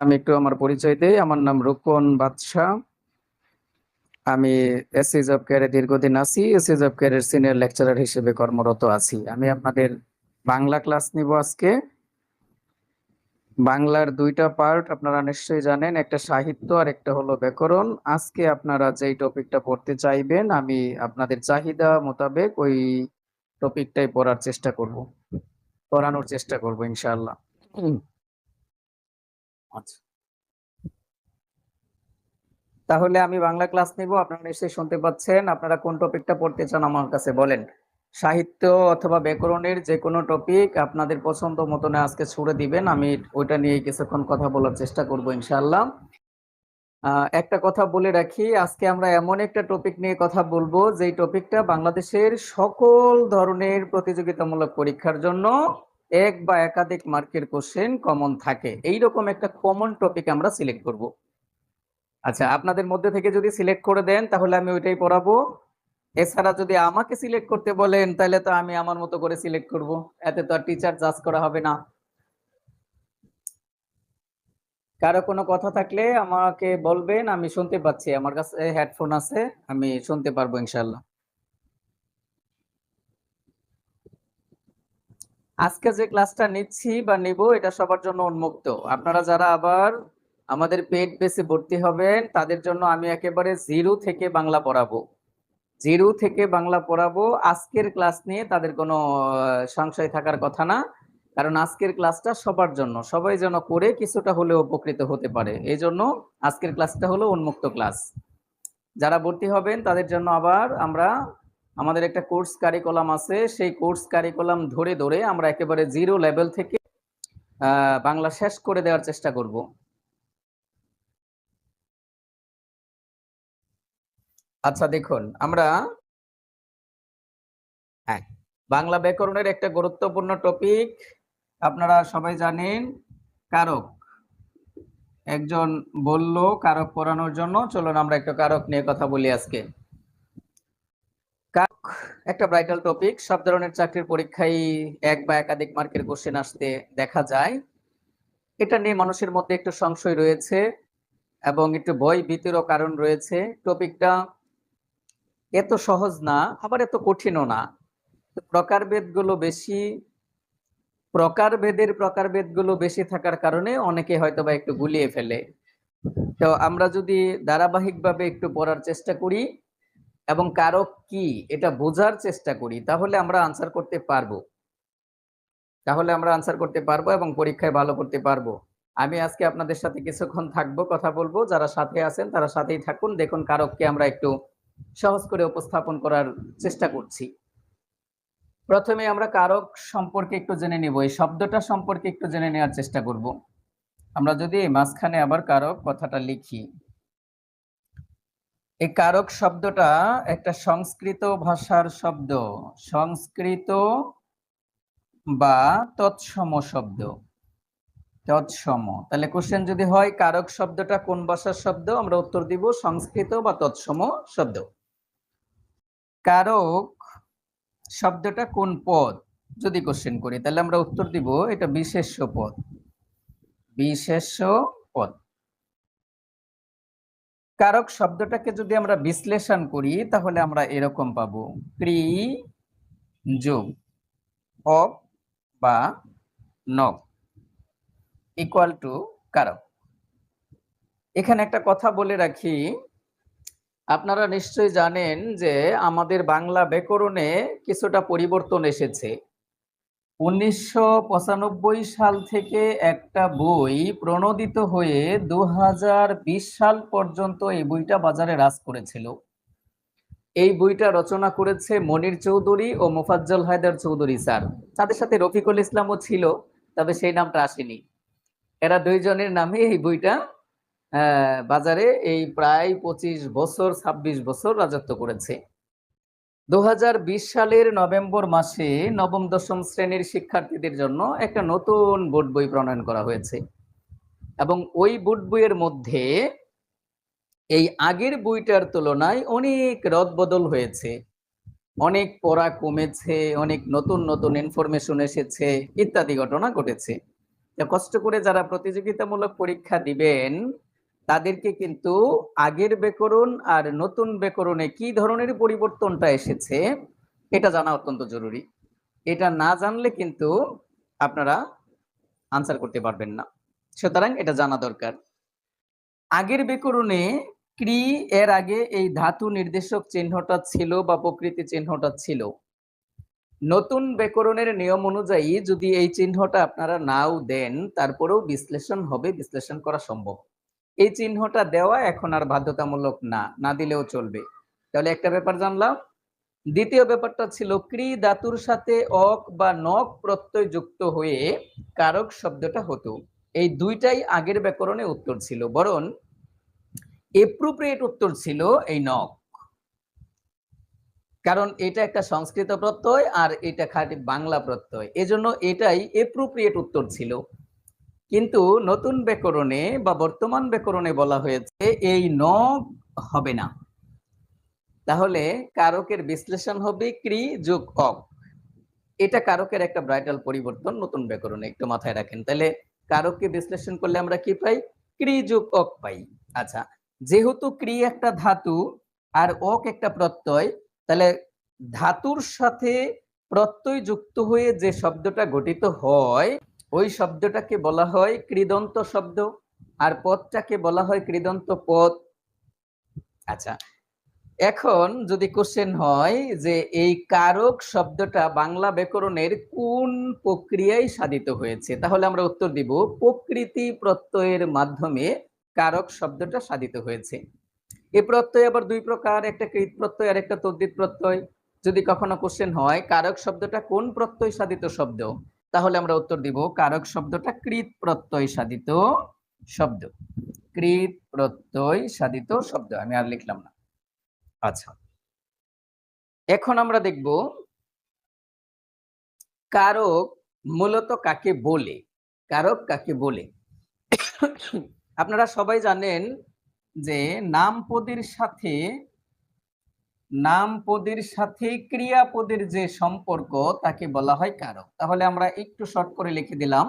আমি একটু আমার পরিচয় দেই। আমার নাম রূপন বাদশা। আমি এসসি জব কেয়ারে দীর্ঘদিন আছি। এসসি জব কেয়ারের সিনিয়র লেকচারার হিসেবে কর্মরত আছি। আমি আপনাদের বাংলা ক্লাস নিব আজকে। বাংলার দুইটা পার্ট আপনারা নিশ্চয়ই জানেন, একটা সাহিত্য আর একটা হলো ব্যাকরণ। আজকে আপনারা যেই টপিকটা পড়তে চাইবেন আমি আপনাদের চাহিদা মোতাবেক ওই টপিকটাই পড়ার চেষ্টা করব, পড়ানোর চেষ্টা করব ইনশাআল্লাহ। আচ্ছা, তাহলে আমি বাংলা ক্লাস নিব। আপনারা নিশ্চয়ই শুনতে পাচ্ছেন। আপনারা কোন টপিকটা পড়তে চান আমার কাছে বলেন। সাহিত্য অথবা ব্যাকরণের যে কোনো টপিক আপনাদের পছন্দ মতনে আজকে ছুড়ে দিবেন, আমি ওইটা নিয়ে কিছুক্ষণ কথা বলার চেষ্টা করব ইনশাআল্লাহ। একটা কথা বলে রাখি, আজকে আমরা এমন একটা টপিক নিয়ে কথা বলবো যেই টপিকটা বাংলাদেশের সকল ধরনের প্রতিযোগিতামূলক পরীক্ষার জন্য এক বা একাধিক মার্কের কোশ্চেন কমন থাকে। এইরকম একটা কমন টপিক আমরা সিলেক্ট করব। আচ্ছা, আপনাদের মধ্যে থেকে যদি সিলেক্ট করে দেন তাহলে আমি ওইটাই পড়াবো। এছাড়া যদি আমাকে সিলেক্ট করতে বলেন তাহলে তো আমি আমার মতো করে সিলেক্ট করব, এতে তো আর টিচার জাজ করা হবে না। কারো কোনো কথা থাকলে আমাকে বলবেন, আমি শুনতে পাচ্ছি, আমার কাছে হেডফোন আছে, আমি শুনতে পারবো ইনশাল্লাহ। আজকে যে ক্লাসটা নিচ্ছি বা নিব এটা সবার জন্য উন্মুক্ত। আপনারা যারা আবার আমাদের পেইড বেসে ভর্তি হবেন তাদের জন্য আমি একেবারে জিরো থেকে বাংলা পড়াবো। জিরো থেকে বাংলা পড়াবো। আজকের ক্লাস নিয়ে তাদের কোনো সংশয় থাকার কথা না, কারণ আজকের ক্লাসটা সবার জন্য, সবাই যেন করে কিছুটা হলেও উপকৃত হতে পারে। এই জন্য আজকের ক্লাসটা হলো উন্মুক্ত ক্লাস। যারা ভর্তি হবেন তাদের জন্য আবার আমরা আমাদের একটা কোর্স কারিকুলাম আছে, সেই কোর্স কারিকুলাম ধরে ধরে আমরা একেবারে জিরো লেভেল থেকে বাংলা শেষ করে দেওয়ার চেষ্টা করব। আচ্ছা দেখুন, আমরা হ্যাঁ, বাংলা ব্যাকরণের একটা গুরুত্বপূর্ণ টপিক আপনারা সবাই জানেন, কারক। একজন বলল কারক পড়ানোর জন্য, চলুন আমরা একটু কারক নিয়ে কথা বলি আজকে। কারক একটা ব্রাইটাল টপিক, সব ধরনের চাকরির পরীক্ষায় এক বা একাধিক মার্কের কোশ্চেন আসতে দেখা যায়। এটা নিয়ে মানুষের মধ্যে একটু সংশয় রয়েছে এবং একটু ভয় ভীতিরও কারণ রয়েছে। টপিকটা এত সহজ না, আবার এত কঠিনও না। প্রকারভেদগুলো বেশি থাকার কারণে অনেকে হয়তোবা একটু গুলিয়ে ফেলে। তো আমরা যদি ধারাবাহিকভাবে একটু পড়ার চেষ্টা করি এবং কারক কি এটা বোঝার চেষ্টা করি তাহলে আমরা আনসার করতে পারবো, এবং পরীক্ষায় ভালো করতে পারবো। আমি আজকে আপনাদের সাথে কিছুক্ষণ থাকবো, কথা বলবো। যারা সাথে আছেন তারা সাথেই থাকুন। দেখুন কারককে আমরা একটু সহজ করে উপস্থাপন করার চেষ্টা করছি। প্রথমে আমরা কারক সম্পর্কে একটু জেনে নিব, এই শব্দটা সম্পর্কে একটু জেনে নেওয়ার চেষ্টা করব। আমরা যদি মাঝখানে আবার কারক কথাটা লিখি, এই কারক শব্দটা একটা সংস্কৃত ভাষার শব্দ, সংস্কৃত বা তৎসম শব্দ। তৎসম, তাহলে কোশ্চেন যদি হয় কারক শব্দটা কোন ভাষার শব্দ, আমরা উত্তর দিব সংস্কৃত বা তৎসম শব্দ। কারক শব্দটা কোন পদ যদি কোশ্চেন করি তাহলে আমরা উত্তর দিব এটা বিশেষ্য পদ। বিশেষ্য পদ। কারক শব্দটাকে যদি আমরা বিশ্লেষণ করি তাহলে আমরা এরকম পাবো, ক্রি যোগ অপ বা নক ইকুয়াল টু কারক। এখানে একটা কথা বলে রাখি, আপনারা নিশ্চয়ই জানেন যে আমাদের বাংলা ব্যাকরণে কিছুটা পরিবর্তন এসেছে। 1995 সাল থেকে একটা বই প্রণোদিত হয়ে 2020 সাল পর্যন্ত এই বইটা বাজারে রাজ করেছিল। এই বইটা রচনা করেছে মনির চৌধুরী ও মোফাজ্জল হায়দার চৌধুরী স্যার। তাদের সাথে রফিকুল ইসলামও ছিল, তবে সেই নামটা আসেনি। এরা দুইজনের নামে এই বইটা বাজারে এই প্রায় 25 বছর 26 বছর রাজত্ব করেছে। 2020 সালের নভেম্বর মাসে নবম দশম শ্রেণীর শিক্ষার্থীদের জন্য একটা নতুন বোর্ড বই প্রণয়ন করা হয়েছে এবং ওই বোর্ড বইয়ের মধ্যে এই আগের বইটার তুলনায় অনেক রদবদল হয়েছে, অনেক পড়া কমেছে, অনেক নতুন নতুন ইনফরমেশন এসেছে, ইত্যাদি ঘটনা ঘটেছে। কষ্ট করে যারা প্রতিযোগিতামূলক পরীক্ষা দিবেন তাদেরকে কিন্তু আগের ব্যাকরণ আর নতুন ব্যাকরণে কি ধরনের পরিবর্তনটা এসেছে এটা জানা অত্যন্ত জরুরি। এটা না জানলে কিন্তু আপনারা আনসার করতে পারবেন না, সুতরাং এটা জানা দরকার। আগের ব্যাকরণে ক্রি এর আগে এই ধাতু নির্দেশক চিহ্নটা ছিল বা প্রকৃতি চিহ্নটা ছিল। নতুন ব্যাকরণের নিয়ম অনুযায়ী যদি এই চিহ্নটা আপনারা নাও দেন তারপরেও বিশ্লেষণ হবে, বিশ্লেষণ করা সম্ভব। এই চিহ্নটা দেওয়া এখন আর বাধ্যতামূলক না, না দিলেও চলবে। তাহলে একটা ব্যাপার জানলাম। দ্বিতীয় ব্যাপারটা ছিল ক্রি ধাতুর সাথে অক বা নক প্রত্যয় যুক্ত হয়ে কারক শব্দটা হতো। এই দুইটাই আগের ব্যাকরণে উত্তর ছিল, বরং এপ্রোপ্রিয়েট উত্তর ছিল এই নক, কারণ এটা একটা সংস্কৃত প্রত্যয় আর এটা খাঁটি বাংলা প্রত্যয়, এজন্য এটাই এপ্রোপ্রিয়েট উত্তর ছিল। কিন্তু নতুন ব্যাকরণে বা বর্তমান ব্যাকরণে বলা হয়েছে এই নক হবে না, তাহলে কারকের বিশ্লেষণ হবে ক্রি যোগ অক। এটা কারকের একটা ব্রাইটাল পরিবর্তন নতুন ব্যাকরণে, একটু মাথায় রাখেন। তাহলে কারককে বিশ্লেষণ করলে আমরা কি পাই? ক্রি যোগ অক পাই। আচ্ছা, যেহেতু ক্রি একটা ধাতু আর অক একটা প্রত্যয়, তাহলে ধাতুর সাথে প্রত্যয় যুক্ত হয়ে যে শব্দটা গঠিত হয় ওই শব্দটাকে বলা হয় কৃদন্ত শব্দ, আর পদটাকে বলা হয় কৃদন্ত পদ। আচ্ছা, এখন যদি কোশ্চেন হয় যে এই কারক শব্দটা বাংলা ব্যাকরণের কোন প্রক্রিয়ায় সাধিত হয়েছে, তাহলে আমরা উত্তর দিব প্রকৃতি প্রত্যয়ের মাধ্যমে কারক শব্দটা সাধিত হয়েছে। এই প্রত্যয় আবার দুই প্রকার, একটা কৃত প্রত্যয় আর একটা তদ্ধিত প্রত্যয়। যদি কখনো কোশ্চেন হয় কারক শব্দটা কোন প্রত্যয় সাধিত শব্দ, তাহলে আমরা উত্তর দিব কারক শব্দটা কৃত প্রত্যয় সাধিত শব্দ। কৃত প্রত্যয় সাধিত শব্দ, আমি আর লিখলাম না। আচ্ছা, এখন আমরা দেখব কারক মূলত কাকে বলে। কারক কাকে বলে? আপনারা সবাই জানেন যে নাম পদের সাথে ক্রিয়াপদের যে সম্পর্ক তাকে বলা হয় কারক। তাহলে আমরা একটু শর্ট করে লিখে দিলাম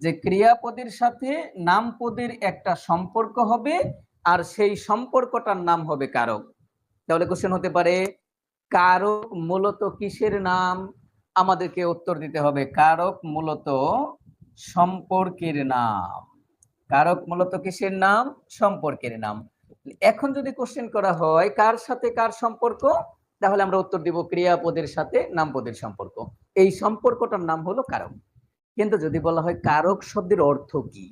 যে ক্রিয়াপদের সাথে নাম পদের একটা সম্পর্ক হবে আর সেই সম্পর্কটার নাম হবে কারক। তাহলে কোশ্চেন হতে পারে কারক মূলত কিসের নাম? আমাদেরকে উত্তর দিতে হবে কারক মূলত সম্পর্কের নাম। কারক মূলত কিসের নাম? সম্পর্কের নাম। এখন যদি কোশ্চেন করা হয় কার সাথে কার সম্পর্ক, তাহলে আমরা উত্তর দিব ক্রিয়াপদের সাথে নামপদের সম্পর্ক। এই সম্পর্কটার নাম হলো কারক। কিন্তু যদি বলা হয় কারক শব্দের অর্থ কি,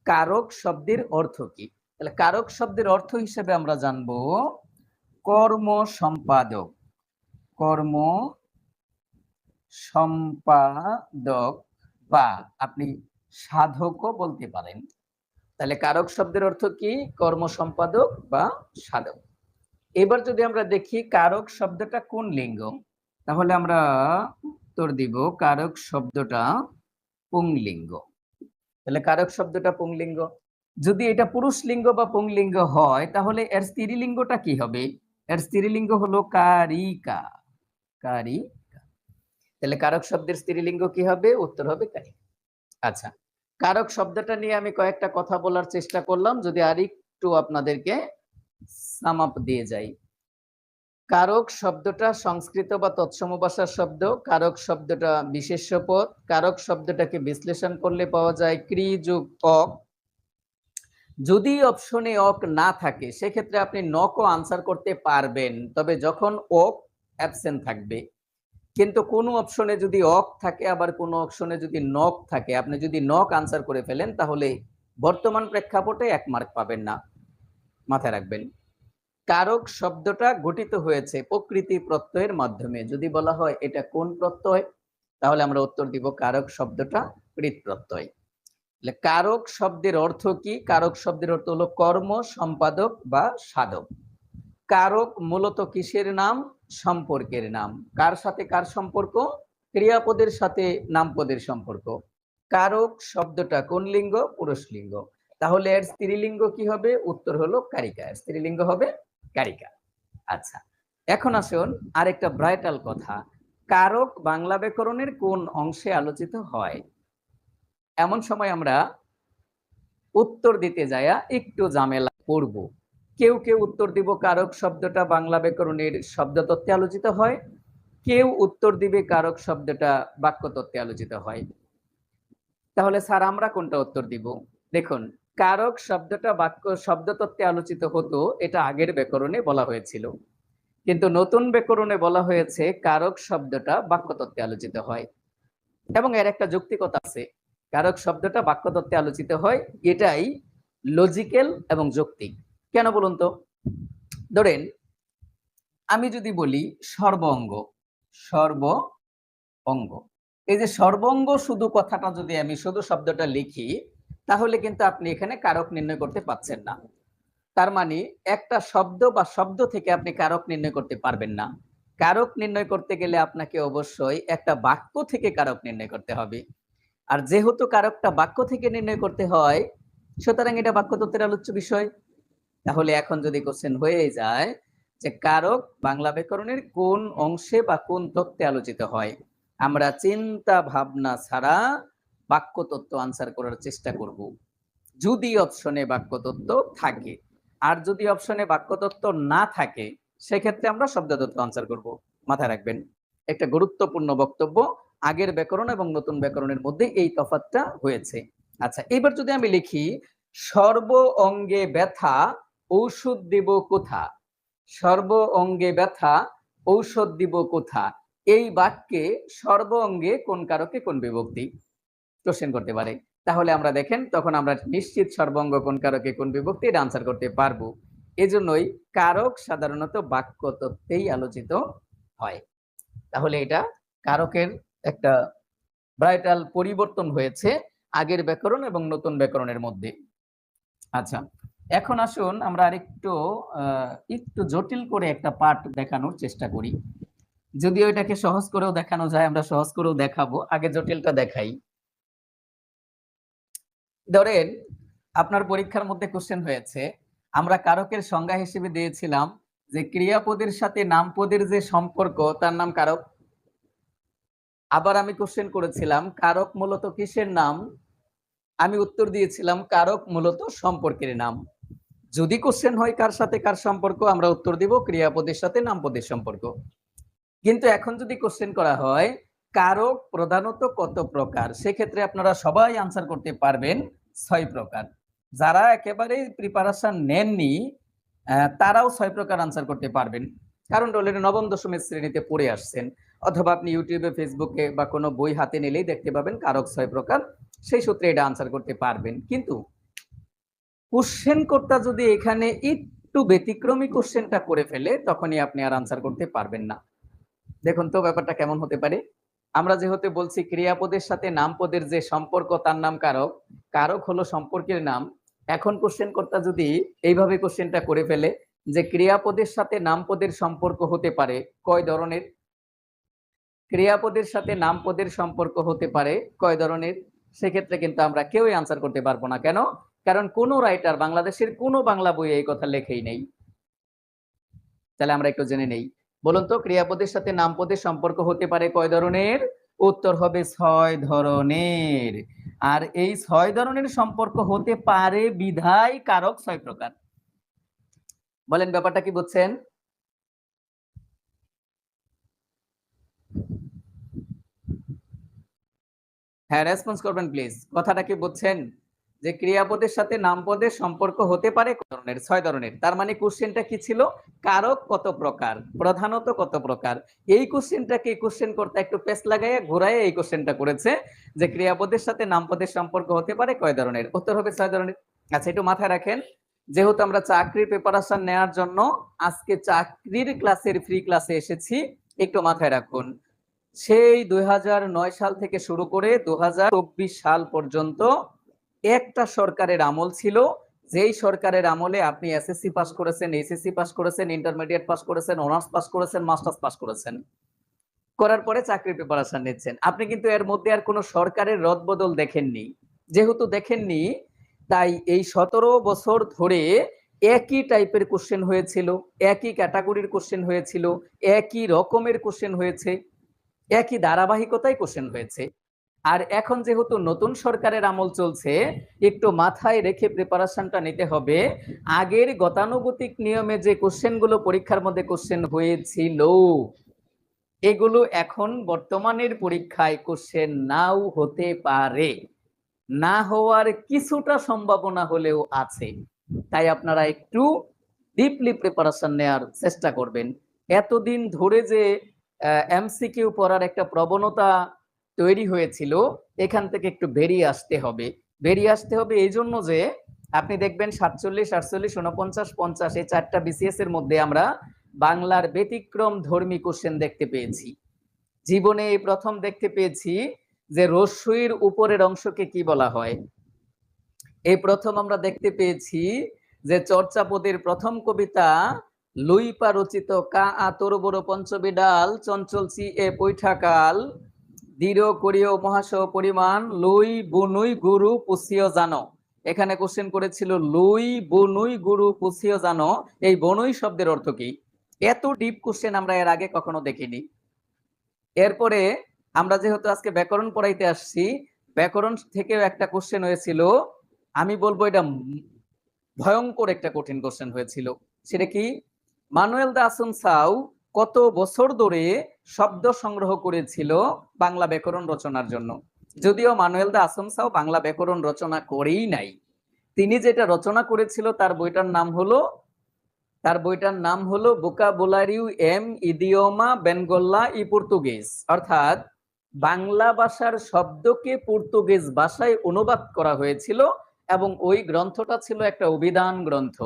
কারক শব্দের অর্থ কি, তাহলে কারক শব্দের অর্থ হিসেবে আমরা জানবো কর্ম সম্পাদক। কর্ম সম্পাদক বা আপনি সাধকও বলতে পারেন। তাহলে কারক শব্দের অর্থ কি? কর্ম সম্পাদক বা সাধক। এবার যদি আমরা দেখি কারক শব্দটা কোন লিঙ্গ, তাহলে আমরা উত্তর দিব কারক শব্দটা পুংলিঙ্গ। তাহলে কারক শব্দটা পুংলিঙ্গ। যদি এটা পুরুষ লিঙ্গ বা পুংলিঙ্গ হয় তাহলে এর স্ত্রীলিঙ্গটা কি হবে? এর স্ত্রীলিঙ্গ হলো কারিকা। কারিকা। তাহলে কারক শব্দের স্ত্রীলিঙ্গ কি হবে? উত্তর হবে কারিকা। আচ্ছা, কারক শব্দটা নিয়ে আমি কয়েকটা কথা বলার চেষ্টা করলাম, যদি আরেকটু আপনাদেরকে সাম আপ দিয়ে যাই। কারক শব্দটা সংস্কৃত বা তৎসম ভাষার শব্দ। কারক শব্দটা বিশেষ্য পদ। কারক শব্দটাকে বিশ্লেষণ করলে পাওয়া যায় ক্রি যোগ অক। যদি অপশনে অক না থাকে সেক্ষেত্রে আপনি নকও আনসার করতে পারবেন, তবে যখন অক অ্যাবসেন্ট থাকবে। কিন্তু কোন অপশনে যদি অক থাকে আবার কোন অপশনে যদি নক থাকে, আপনি যদি নক আনসার করে ফেলেন তাহলে বর্তমান প্রেক্ষাপটে 1 মার্ক পাবেন না, মাথায় রাখবেন। কারক শব্দটা গঠিত হয়েছে প্রকৃতি প্রত্যয়ের মাধ্যমে। যদি বলা হয় এটা কোন প্রত্যয়, তাহলে আমরা উত্তর দিব কারক শব্দটা কৃত প্রত্যয়। তাহলে কারক শব্দের অর্থ কি? কারক শব্দের অর্থ হলো কর্ম সম্পাদক বা সাধক। কারক মূলত কিসের নাম? সম্পর্কের নাম। কার সাথে কার সম্পর্ক? ক্রিয়াপদের সাথে নামপদের সম্পর্ক। কারক শব্দটা কোন লিঙ্গ? পুরুষ লিঙ্গ। তাহলে এর স্ত্রীলিঙ্গ কি হবে? উত্তর হলো কারিকা। এর স্ত্রীলিঙ্গ হবে কারিকা। আচ্ছা, এখন আসুন আরেকটা ব্রাইটাল কথা। কারক বাংলা ব্যাকরণের কোন অংশে আলোচিত হয়? এমন সময় আমরা উত্তর দিতে যায়া একটু ঝামেলা পড়ব। কেউ কেউ উত্তর দিব কারক শব্দটা বাংলা ব্যাকরণের শব্দতত্ত্বে আলোচিত হয়, কেউ উত্তর দিবে কারক শব্দটা বাক্যতত্ত্বে আলোচিত হয়। তাহলে স্যার আমরা কোনটা উত্তর দিব? দেখুন, কারক শব্দটা বাক্য শব্দতত্ত্বে আলোচিত হতো, এটা আগের ব্যাকরণে বলা হয়েছিল। কিন্তু নতুন ব্যাকরণে বলা হয়েছে কারক শব্দটা বাক্যতত্ত্বে আলোচিত হয়। এবং এর একটা যৌক্তিকতা আছে। কারক শব্দটা বাক্যতত্ত্বে আলোচিত হয়, এটাই লজিক্যাল এবং যৌক্তিক। কেন বলুন তো? ধরেন আমি যদি বলি সর্বঙ্গ, সর্ব অঙ্গ, এই যে সর্বঙ্গ শুধু কথাটা যদি আমি শুধু শব্দটা লিখি, তাহলে কিন্তু আপনি এখানে কারক নির্ণয় করতে পারছেন না। তার মানে একটা শব্দ বা শব্দ থেকে আপনি কারক নির্ণয় করতে পারবেন না। কারক নির্ণয় করতে গেলে আপনাকে অবশ্যই একটা বাক্য থেকে কারক নির্ণয় করতে হবে। আর যেহেতু কারকটা বাক্য থেকে নির্ণয় করতে হয়, সুতরাং এটা বাক্যতত্ত্বের আলোচ্য বিষয়। তাহলে এখন যদি কোশ্চেন হয়ে যায় যে কারক বাংলা ব্যাকরণের কোন অংশে বা কোন তত্ত্বে আলোচিত হয়, আমরা চিন্তা ভাবনা ছাড়া বাক্যতত্ত্ব আনসার করার চেষ্টা করব, যদি অপশনে বাক্যতত্ত্ব থাকে। আর যদি অপশনে বাক্যতত্ত্ব না থাকে, সেক্ষেত্রে আমরা শব্দতত্ত্ব আনসার করব। মাথায় রাখবেন, একটা গুরুত্বপূর্ণ বক্তব্য। আগের ব্যাকরণ এবং নতুন ব্যাকরণের মধ্যে এই তফাৎটা হয়েছে। আচ্ছা, এবার যদি আমি লিখি সর্ব অঙ্গে ব্যথা ঔষধ দিব কোথা, সর্ব অঙ্গে ব্যথা ঔষধ দিব কোথা, এই বাক্যে সর্ব অঙ্গে কোন কারকে কোন বিভক্তি কোশ্চেন করতে পারে। তাহলে আমরা দেখেন তখন আমরা নিশ্চিত সর্বঙ্গ কোন কারকে কোন বিভক্তি এটা আনসার করতে পারবো। এজন্যই কারক সাধারণত বাক্য তত্ত্বেই আলোচিত হয়। তাহলে এটা কারকের একটা ব্রাইটাল পরিবর্তন হয়েছে আগের ব্যাকরণ এবং নতুন ব্যাকরণের মধ্যে। আচ্ছা, এখন আসুন আমরা আরেকটু একটু জটিল করে একটা পাঠ দেখানোর চেষ্টা করি। যদিও এটাকে সহজ করেও দেখানো যায়, আমরা সহজ করেও দেখাবো। আগে জটিলটা দেখাই। ধরেন আপনার পরীক্ষার মধ্যে কোশ্চেন হয়েছে, আমরা কারকের সংজ্ঞা হিসেবে দিয়েছিলাম যে ক্রিয়াপদের সাথে নামপদের যে সম্পর্ক তার নাম কারক। আবার আমি কোশ্চেন করেছিলাম কারক মূলত কিসের নাম, আমি উত্তর দিয়েছিলাম কারক মূলত সম্পর্কের নাম। যদি কোশ্চেন হয় কার সাথে কার সম্পর্ক, আমরা উত্তর দিব ক্রিয়াপদের সাথে নামপদের সম্পর্ক। কিন্তু এখন যদি কোশ্চেন করা হয় কারক প্রধানত কত প্রকার, সেক্ষেত্রে আপনারা সবাই আনসার করতে পারবেন 6 প্রকার। যারা একেবারে প্রিপারেশন নেননি তারাও 6 প্রকার আনসার করতে পারবেন, কারণ অলরেডি নবম দশমের শ্রেণীতে পড়ে আসছেন, অথবা আপনি ইউটিউবে ফেসবুকে বা কোনো বই হাতে নিলেই দেখতে পাবেন কারক 6 প্রকার, সেই সূত্রে এটা আনসার করতে পারবেন। কিন্তু কোশ্চেন কর্তা যদি এখানে একটু ব্যতিক্রমী কোশ্চেনটা করে ফেলে, তখনই আপনি আর আনসার করতে পারবেন না। দেখুন তো ব্যাপারটা কেমন হতে পারে। আমরা যেহেতু বলছি ক্রিয়াপদের সাথে নামপদের যে সম্পর্ক তার নাম কারক, কারক হলো সম্পর্কের নাম। এখন কোশ্চেন কর্তা যদি এইভাবে কোশ্চেনটা করে ফেলে যে ক্রিয়াপদের সাথে নামপদের সম্পর্ক হতে পারে কয় ধরনের, ক্রিয়াপদের সাথে নামপদের সম্পর্ক হতে পারে কয় ধরনের, সেক্ষেত্রে কিন্তু আমরা কেউই আনসার করতে পারবো না। কেন? কারণ কোন রাইটার বাংলাদেশের কোনো বাংলা বইয়ে এই কথা লেখেই নেই। তাহলে আমরা একটু জেনে নেই। বলুন তো ক্রিয়াপদের সাথে নামপদের সম্পর্ক হতে পারে কয় ধরনের? উত্তর হবে 6 ধরনের। আর এই 6 ধরনের সম্পর্ক হতে পারে বিধায় কারক 6 প্রকার। বলেন ব্যাপারটা কি বুঝছেন? হ্যাঁ, রেসপন্স করবেন প্লিজ। কথাটা কি বুঝছেন? যে ক্রিয়াপদের সাথে নামপদের সম্পর্ক হতে পারে কত ধরনের? 6 ধরনের। তার মানে কোশ্চেনটা কি ছিল? কারক কত প্রকার, প্রধানত কত প্রকার। এই কোশ্চেনটাকে কোশ্চেন করতে একটু পেঁচ লাগাইয়া ঘুরাইয়া এই কোশ্চেনটা করেছে যে ক্রিয়াপদের সাথে নামপদের সম্পর্ক হতে পারে কয় ধরনের? উত্তর হবে 6 ধরনের। আচ্ছা, একটু মাথায় রাখেন, যেহেতু আমরা চাকরির প্রিপারেশন নেওয়ার জন্য আজকে চাকরির ক্লাসের ফ্রি ক্লাসে এসেছি, একটু মাথায় রাখুন। সেই 2009 সাল থেকে শুরু করে 2024 সাল পর্যন্ত একটা সরকারের আমল ছিল, যেই সরকারের আমলে আপনি এসএসসি পাস করেছেন, এইচএসসি পাস করেছেন, ইন্টারমিডিয়েট পাস করেছেন, অনার্স পাস করেছেন, মাস্টার্স পাস করেছেন, করার পরে চাকরির প্রিপারেশন নিচ্ছেন। আপনি কিন্তু এর মধ্যে আর কোনো সরকারের রদবদল দেখেননি। যেহেতু দেখেননি, তাই এই 17 বছর ধরে একই টাইপের কোশ্চেন হয়েছিল, একই ক্যাটাগরির কোশ্চেন হয়েছিল, একই রকমের কোশ্চেন হয়েছে, একই ধারাবাহিকতায় কোশ্চেন হয়েছে। আর এখন যেহেতু নতুন সরকারের আমল চলছে, একটু মাথায় রেখে প্রিপারেশনটা নিতে হবে। আগের গতানুগতিক নিয়মে যে কোশ্চেনগুলো পরীক্ষার মধ্যে কোশ্চেন হয়েছিল, এগুলো এখন বর্তমানের পরীক্ষায় কোশ্চেন নাও হতে পারে, না হওয়ার কিছুটা সম্ভাবনা হলেও আছে। তাই আপনারা একটু ডিপলি প্রিপারেশন নেওয়ার চেষ্টা করবেন। এতদিন ধরে যে এমসিকিউ পড়ার একটা প্রবণতা তৈরি হয়েছিল, এখান থেকে একটু বেরিয়ে আসতে হবে। বেরিয়ে আসতে হবে এই জন্য যে আপনি দেখবেন 47, 48, 49, 50 এই 4টা বিসিএস এর মধ্যে আমরা বাংলার ব্যতিক্রম ধর্মী কোশ্চেন দেখতে পেয়েছি। জীবনে এই প্রথম দেখতে পেয়েছি যে রস্যইর উপরের অংশকে কি বলা হয়। এই প্রথম আমরা দেখতে পেয়েছি যে চর্যাপদের প্রথম কবিতা লুইপা রচিত কা আতর বড় পঞ্চবিডাল চঞ্চল চি এ পৈঠাকাল দৃঢ় করিও মহাশ পরিমাণ লুই বুনুই গুরু পুষিও জানো। এখানে কোশ্চেন করেছিল লুই বুনুই গুরু পুষিও জানো, এই বনুই শব্দের অর্থ কি? এত ডিপ কোশ্চেন আমরা এর আগে কখনো দেখিনি। এরপরে আমরা যেহেতু আজকে ব্যাকরণ পড়াইতে আসছি, ব্যাকরণ থেকেও একটা কোশ্চেন হয়েছিল, আমি বলবো এটা ভয়ঙ্কর একটা কঠিন কোশ্চেন হয়েছিল। সেটা কি? মানুয়েল দা আসুনসাউ কত বছর ধরে শব্দ সংগ্রহ করেছিল বাংলা ব্যাকরণ রচনার জন্য? যদিও মানুয়েল দা আসুনসাউ বাংলা ব্যাকরণ রচনা করেই নাই, তিনি যেটা রচনা করেছিল তার বইটার নাম হলো ভোকাবুলারিউ এম ইডিওমা বেনগোল্লা ই পর্তুগিজ, অর্থাৎ বাংলা ভাষার শব্দকে পর্তুগিজ ভাষায় অনুবাদ করা হয়েছিল এবং ওই গ্রন্থটা ছিল একটা অভিধান গ্রন্থ।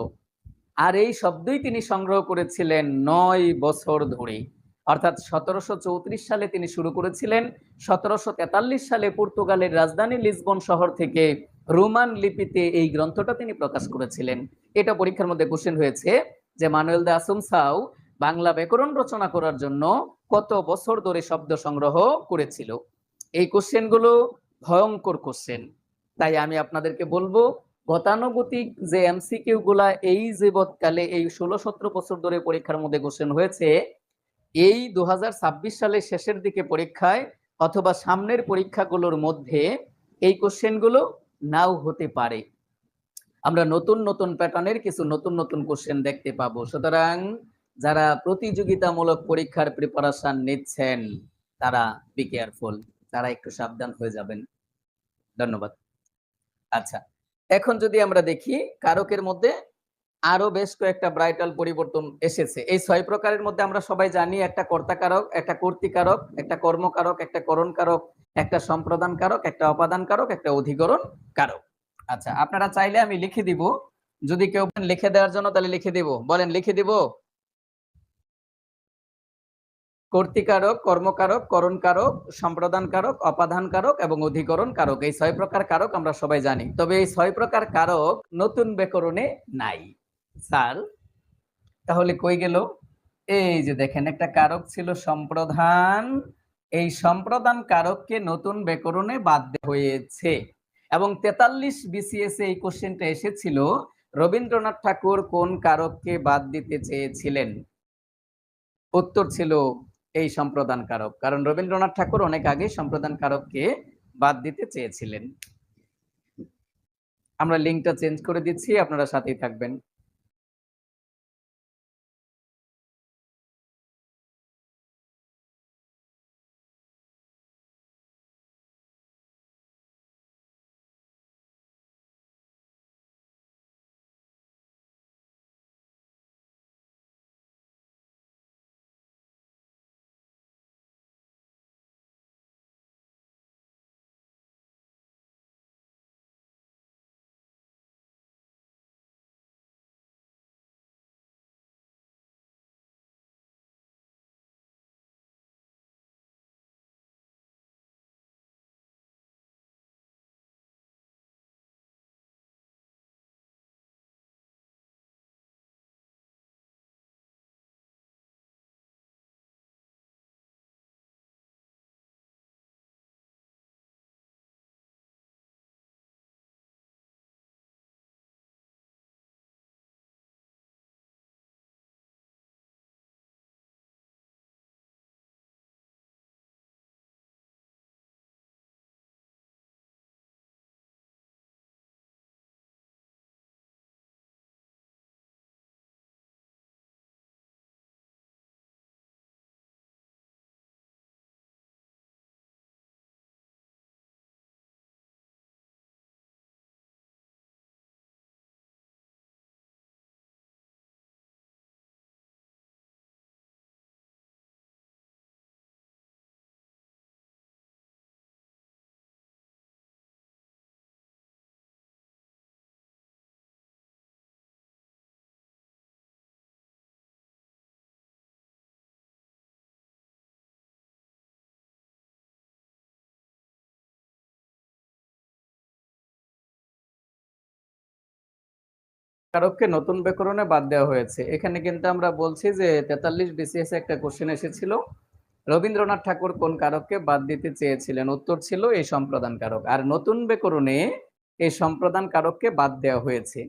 আর এই শব্দই তিনি সংগ্রহ করেছিলেন 9 বছর ধরে, অর্থাৎ 1734 সালে তিনি শুরু করেছিলেন। 1743 সালে পর্তুগালের রাজধানী লিসবন শহর থেকে রোমান লিপিতে এই গ্রন্থটা তিনি প্রকাশ করেছিলেন। এটা পরীক্ষার মধ্যে কোশ্চেন হয়েছে যে মানুয়েল দে আসুনসাউ বাংলা ব্যাকরণ রচনা করার জন্য কত বছর ধরে শব্দ সংগ্রহ করেছিল। এই কোশ্চেনগুলো ভয়ঙ্কর কোশ্চেন। তাই আমি আপনাদেরকে বলবো, গতানুগতিক যে এমসিকিউ গুলা এই জীবৎকালে এই 16-17 বছর ধরে পরীক্ষার মধ্যে কোশ্চেন হয়েছে, এই 2026 সালের শেষের দিকে পরীক্ষায় অথবা সামনের পরীক্ষাগুলোর মধ্যে এই কোশ্চেনগুলো নাও হতে পারে। আমরা নতুন নতুন প্যাটার্নের কিছু নতুন নতুন কোশ্চেন দেখতে পাবো। সুতরাং যারা প্রতিযোগিতামূলক পরীক্ষার প্রিপারেশন নিচ্ছেন তারা বি কেয়ারফুল, তারা একটু সাবধান হয়ে যাবেন। ধন্যবাদ। আচ্ছা, এখন যদি আমরা দেখি কারকের মধ্যে আরো বেশ কয়েকটা ব্রাইটাল পরিবর্তন এসেছে। এই 6 প্রকারের মধ্যে আমরা সবাই জানি একটা কর্তাকারক, একটা কর্তৃকারক, একটা কর্মকারক, একটা করণকারক, একটা সম্প্রদান কারক, একটা অপাদান কারক, একটা অধিকরণ কারক। আচ্ছা, আপনারা চাইলে আমি লিখে দিব, যদি কেউ লিখে দেওয়ার জন্য তাহলে লিখে দিব। বলেন, লিখে দিব? কর্তৃকারক, কর্মকারক, করণকারক, সম্প্রদান কারক, অপাদান কারক এবং অধিকরণ কারক, এই 6 প্রকার কারক আমরা সবাই জানি। তবে এই 6 প্রকার কারক নতুন ব্যাকরণে নাই। স্যার, তাহলে কই গেল? এই যে দেখেন, একটা কারক ছিল সম্প্রদান, এই সম্প্রদান কারককে নতুন ব্যাকরণে বাদ দেওয়া হয়েছে। এবং 43 বিসিএস এই কোশ্চেনটা এসেছিল, রবীন্দ্রনাথ ঠাকুর কোন কারককে বাদ দিতে চেয়েছিলেন? উত্তর ছিল এই সম্প্রদান কারক, কারণ রবীন্দ্রনাথ ঠাকুর অনেক আগে সম্প্রদান কারককে বাদ দিতে চেয়েছিলেন। আমরা লিঙ্কটা চেঞ্জ করে দিচ্ছি, আপনারা সাথেই থাকবেন। কারককে নতুন ব্যাকরণে বাদ দেওয়া হয়েছে। এখানে কিন্তু আমরা বলছি যে 43 BCS একটা কোশ্চেন এসেছিল, রবীন্দ্রনাথ ঠাকুর কোন কারককে বাদ দিতে চেয়েছিলেন? উত্তর ছিল এই সম্প্রদান কারক। আর নতুন ব্যাকরণে এই সম্প্রদান কারককে বাদ দেওয়া হয়েছে।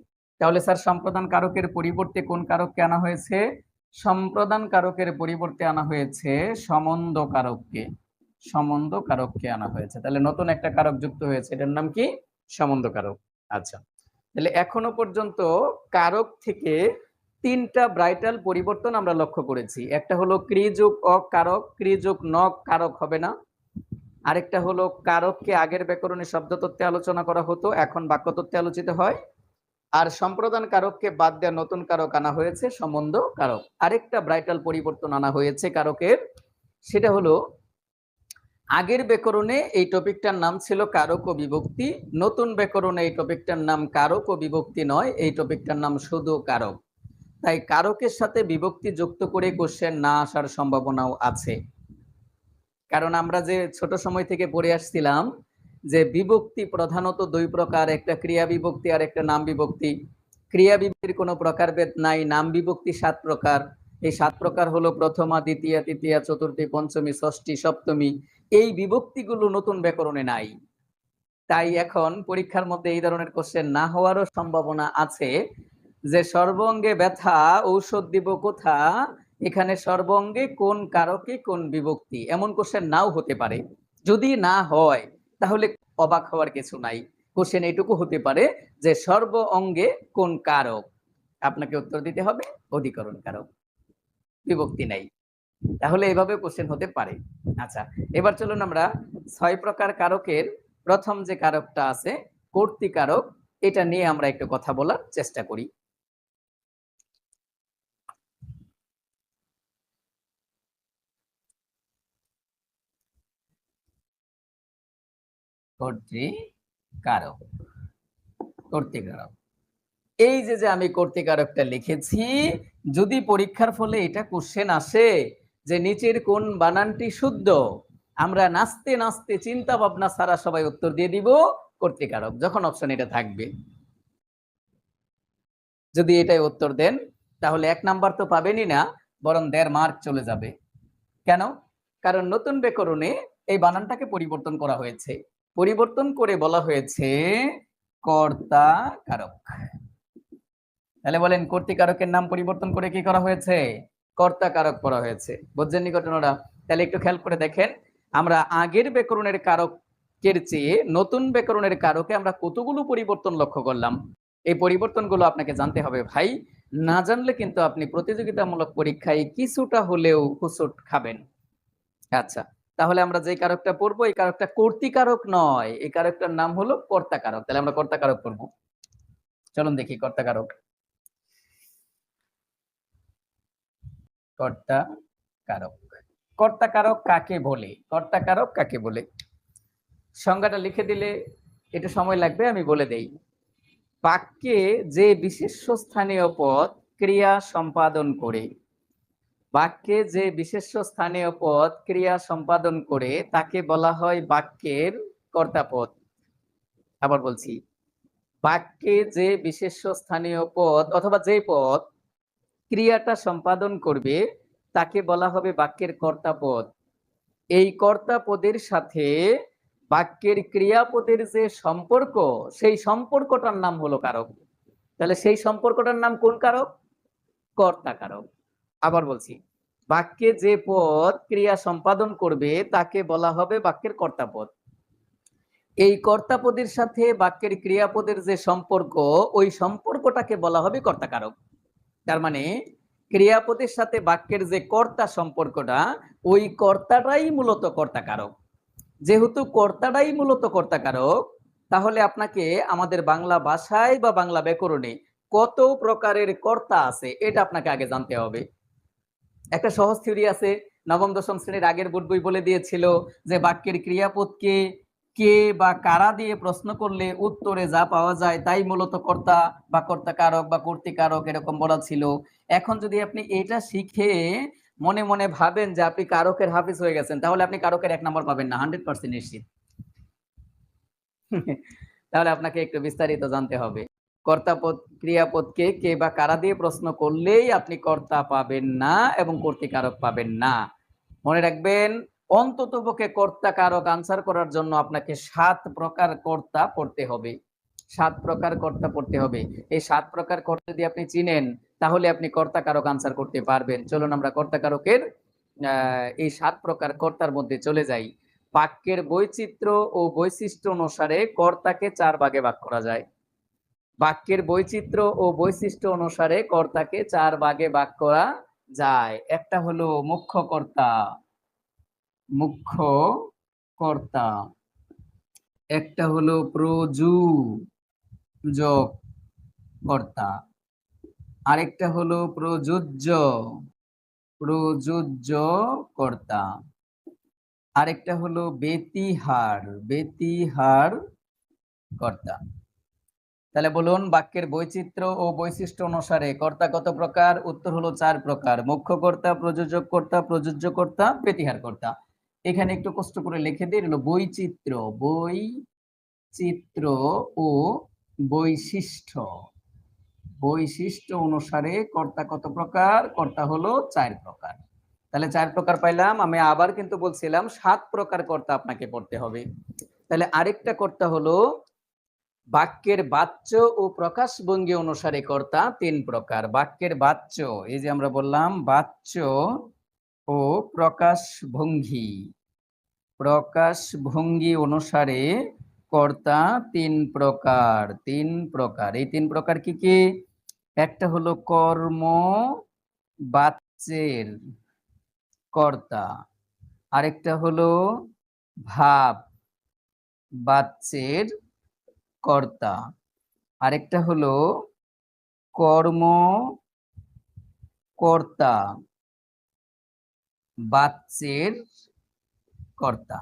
তাহলে স্যার সম্প্রদান কারকের পরিবর্তে কোন কারককে আনা হয়েছে? সম্প্রদান কারকের পরিবর্তে আনা হয়েছে সম্বন্ধ কারককে। সম্বন্ধ কারককে আনা হয়েছে। তাহলে নতুন একটা কারক যুক্ত হয়েছে, এটার নাম কি? সম্বন্ধ কারক। আচ্ছা, তাহলে এখনো পর্যন্ত কারক থেকে তিনটা ব্রাইটাল পরিবর্তন আমরা লক্ষ্য করেছি। একটা হলো ক্রি যোগ অ কারক, ক্রি যোগ ন কারক হবে না। আরেকটা হলো কারককে আগের ব্যাকরণে শব্দতত্ত্বে আলোচনা করা হতো, এখন বাক্যতত্ত্বে আলোচিত হয়। আর সম্প্রদান কারককে বাদ দেওয়া নতুন কারক আনা হয়েছে সম্বন্ধ কারক। আরেকটা ব্রাইটাল পরিবর্তন আনা হয়েছে কারকের, সেটা হলো আগের ব্যাকরণে এই টপিকটার নাম ছিল কারক ও বিভক্তি, নতুন ব্যাকরণে এই টপিকটার নাম কারক ও বিভক্তি নয়, এই টপিকটার নাম শুধু কারক। তাই কারকের সাথে বিভক্তি যুক্ত করে কোশ্চেন না আসার সম্ভাবনাও আছে। কারণ আমরা যে ছোট সময় থেকে পড়ে আসছিলাম যে বিভক্তি প্রধানত দুই প্রকার, একটা ক্রিয়া বিভক্তি আর একটা নাম বিভক্তি। ক্রিয়া বিভক্তির কোনো প্রকারভেদ নাই, নাম বিভক্তি 7 প্রকার। এই 7 প্রকার হলো প্রথমা, দ্বিতীয়া, তৃতীয়া, চতুর্থী, পঞ্চমী, ষষ্ঠী, সপ্তমী। এই বিভক্তিগুলো নতুন ব্যাকরণে নাই। তাই এখন পরীক্ষার মধ্যে এই ধরনের কোশ্চেন না হওয়ারও সম্ভাবনা আছে যে সর্বঙ্গে ব্যথা ঔষধ দিব কোথা, এখানে সর্বঙ্গে কোন কারকে কোন বিভক্তি, এমন কোশ্চেন নাও হতে পারে। যদি না হয় তাহলে অবাক হওয়ার কিছু নাই, কোশ্চেন এইটুকু হতে পারে যে সর্ব অঙ্গে কোন কারক, আপনাকে উত্তর দিতে হবে অধিকরণ কারক, বিভক্তি নাই। তাহলে এভাবে কোশ্চেন হতে পারে। আচ্ছা, এবার চলুন আমরা 6 প্রকার কারকের প্রথম যে কারকটা আছে কর্তৃকারক, এটা নিয়ে আমরা একটু কথা বলার চেষ্টা করি। কর্তৃকারক, কর্তৃকারক, এই যে আমি কর্তৃকারকটা লিখেছি, যদি পরীক্ষার ফলে এটা কোশ্চেন আসে যে নিচের কোন বানানটি শুদ্ধ, আমরা নাচতে নাচতে চিন্তা ভাবনা ছাড়া সবাই উত্তর দিয়ে দিব কর্তৃকারক, যখন অপশন এটা থাকবে। যদি এটাই উত্তর দেন তাহলে 1 নাম্বার তো পাবেনই না, বরং 1.5 মার্ক চলে যাবে। কেন? কারণ নতুন ব্যাকরণে এই বানানটাকে পরিবর্তন করা হয়েছে, পরিবর্তন করে বলা হয়েছে কর্তা কারক। তাহলে বলেন কর্তৃকারকের নাম পরিবর্তন করে কি করা হয়েছে? কর্তা কারক করা হয়েছে। বুঝছেন নি ঘটনাটা? তাহলে একটু খেয়াল করে দেখেন, আমরা আগের ব্যাকরণের কারকের চেয়ে নতুন ব্যাকরণের কারকে আমরা কতগুলো পরিবর্তন লক্ষ্য করলাম। এই পরিবর্তনগুলো আপনাকে জানতে হবে ভাই, না জানলে কিন্তু আপনি প্রতিযোগিতামূলক পরীক্ষায় কিছুটা হলেও হুঁচট খাবেন। আচ্ছা, তাহলে আমরা যে কারকটা পড়বো এই কারকটা কর্তৃকারক নয়, এই কারকটার নাম হলো কর্তা কারক। তাহলে আমরা কর্তা কারক পড়বো। চলুন দেখি কর্তা কারক। কর্তা কারক, কর্তা কারক কাকে বলে? কর্তা কারক কাকে বলে সংজ্ঞাটা লিখে দিলে একটু সময় লাগবে, আমি বলে দেই। বাক্যে যে বিশেষ্য স্থানীয় পদ ক্রিয়া সম্পাদন করে, বাক্যে যে বিশেষ্য স্থানীয় পদ ক্রিয়া সম্পাদন করে তাকে বলা হয় বাক্যের কর্তাপদ। আবার বলছি, বাক্যে যে বিশেষ্য স্থানীয় পদ অথবা যে পদ ক্রিয়াটা সম্পাদন করবে তাকে বলা হবে বাক্যের কর্তাপদ। এই কর্তাপদের সাথে বাক্যের ক্রিয়াপদের যে সম্পর্ক, সেই সম্পর্কটার নাম হলো কারক। তাহলে সেই সম্পর্কটার নাম কোন কারক? কর্তা কারক। আবার বলছি, বাক্যে যে পদ ক্রিয়া সম্পাদন করবে তাকে বলা হবে বাক্যের কর্তাপদ। এই কর্তাপদের সাথে বাক্যের ক্রিয়াপদের যে সম্পর্ক, ওই সম্পর্কটাকে বলা হবে কর্তা কারক। তার মানে ক্রিয়াপদের সাথে বাক্যের যে কর্তা সম্পর্কটা, ওই কর্তাটাই মূলত কর্তা কারক। যেহেতু কর্তাটাই মূলত কর্তা কারক, তাহলে আপনাকে আমাদের বাংলা ভাষায় বা বাংলা ব্যাকরণে কত প্রকারের কর্তা আছে এটা আপনাকে আগে জানতে হবে। একটা সহজ থিওরি আছে, নবম দশম শ্রেণীর আগের বোর্ড বই বলে দিয়েছিল যে বাক্যের ক্রিয়াপদকে কে বা কারা দিয়ে প্রশ্ন করলে উত্তরে যা পাওয়া যায় তাই মূলত কর্তা বা কর্তা কারক বা কর্তৃকারক, এরকম বলা ছিল। এখন যদি আপনি এটা শিখে মনে মনে ভাবেন যে আপনি কারকের হাফিজ হয়ে গেছেন, তাহলে আপনি কারকের 1 নম্বর পাবেন না, 100% নিশ্চিত। তাহলে আপনাকে একটু বিস্তারিত জানতে হবে। কর্তাপদ ক্রিয়াপদকে কে বা কারা দিয়ে প্রশ্ন করলেই আপনি কর্তা পাবেন না এবং কর্তৃকারক পাবেন না। মনে রাখবেন, অন্ততপক্ষে কর্তা কারক আনসার করার জন্য আপনাকে 7 প্রকার কর্তা পড়তে হবে। 7 প্রকার কর্তা পড়তে হবে। এই 7 প্রকার কর্তা যদি আপনি চিনেন, তাহলে আপনি কর্তা কারক আনসার করতে পারবেন। চলুন আমরা কর্তা কারকের এই 7 প্রকার কর্তার মধ্যে চলে যাই। বাক্যের বৈচিত্র্য ও বৈশিষ্ট্য অনুসারে কর্তাকে 4 ভাগে ভাগ করা যায়। বাক্যের বৈচিত্র্য ও বৈশিষ্ট্য অনুসারে কর্তাকে 4 ভাগে ভাগ করা যায়। একটা হলো মুখ্য কর্তা, মুখ্য কর্তা। একটা হলো প্রযোজক কর্তা, আরেকটা হলো প্রযোজ্য কর্তা, আরেকটা হলো ব্যতিহার কর্তা। তাহলে বলুন, বাক্যের বৈচিত্র্য ও বৈশিষ্ট্য অনুসারে কর্তা কত প্রকার? উত্তর হলো 4 প্রকার। মুখ্য কর্তা, প্রযোজক কর্তা, প্রযোজ্য কর্তা, ব্যতিহার কর্তা। এখানে একটু কষ্ট করে লিখে দিই, হলো বৈচিত্র্য ও বৈশিষ্ট্য অনুসারে কর্তা কত প্রকার? কর্তা হলো 4 প্রকার। তাহলে 4 প্রকার পাইলাম। আমি আবার কিন্তু বলছিলাম 7 প্রকার কর্তা আপনাকে পড়তে হবে। তাহলে আরেকটা কর্তা হলো বাক্যের বাচ্য ও প্রকাশভঙ্গি অনুসারে কর্তা 3 প্রকার। বাক্যের বাচ্য, এই যে আমরা বললাম বাচ্য ও প্রকাশভঙ্গি অনুসারে কর্তা 3 প্রকার। এই 3 প্রকার কি কি? একটা হলো কর্ম বাচ্যের কর্তা, আরেকটা হলো ভাব বাচ্যের কর্তা, আরেকটা হলো কর্মকর্তা বাচ্যের কর্তা।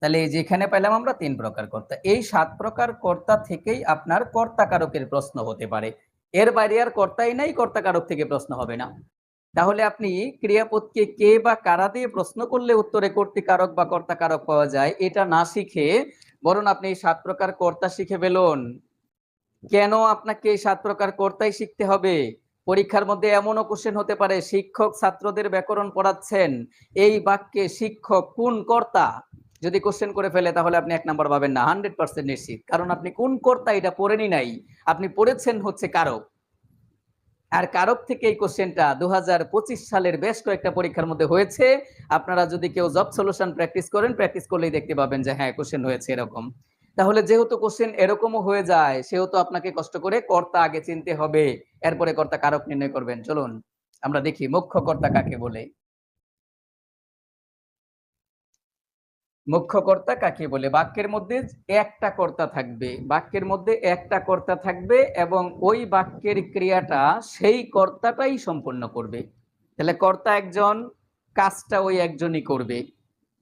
তাহলে যেখানে পেলাম আমরা 3 প্রকার কর্তা। এই 7 প্রকার কর্তা থেকেই আপনার কর্তা কারকের প্রশ্ন হতে পারে। এর বাইরে আর কর্তাই নাই, কর্তা কারক থেকে প্রশ্ন হবে না। তাহলে আপনি ক্রিয়াপদকে কে বা কারা দিয়ে প্রশ্ন করলে উত্তরে কর্তৃকারক বা কর্তা কারক পাওয়া যায়, এটা না শিখে বরং আপনি এই 7 প্রকার কর্তা শিখে ফেলুন। কেন আপনাকে এই 7 প্রকার কর্তাই শিখতে হবে? পরীক্ষার মধ্যে এমনও কোশ্চেন হতে পারে, শিক্ষক ছাত্রদের ব্যাকরণ পড়াচ্ছেন, এই বাক্যে শিক্ষক কোন কর্তা? যদি কোশ্চেন করে ফেলে তাহলে আপনি 1 নাম্বার পাবেন না, 100% নিশ্চিত। কারণ আপনি কোন কর্তা এটা পড়েনি নাই, আপনি পড়েছেন হচ্ছে কারক। আর কারক থেকে এই কোশ্চেনটা 2025 সালের বেশ কয়েকটা পরীক্ষার মধ্যে হয়েছে। আপনারা যদি কেউ জব সলিউশন প্র্যাকটিস করেন, প্র্যাকটিস করলেই দেখতে পাবেন যে হ্যাঁ, কোশ্চেন হয়েছে এরকম। তাহলে যেহেতু কোশ্চেন এরকমও হয়ে যায়, সেহেতু আপনাকে কষ্ট করে কর্তা আগে চিনতে হবে, এরপরে কর্তা কারক নির্ণয় করবেন। চলুন আমরা দেখি মুখ্য কর্তা কাকে বলে। মুখ্য কর্তা কাকে বলে? বাক্যের মধ্যে একটা কর্তা থাকবে, এবং ওই বাক্যের ক্রিয়াটা সেই কর্তাটাই সম্পন্ন করবে। তাহলে কর্তা একজন, কাজটা ওই একজনই করবে।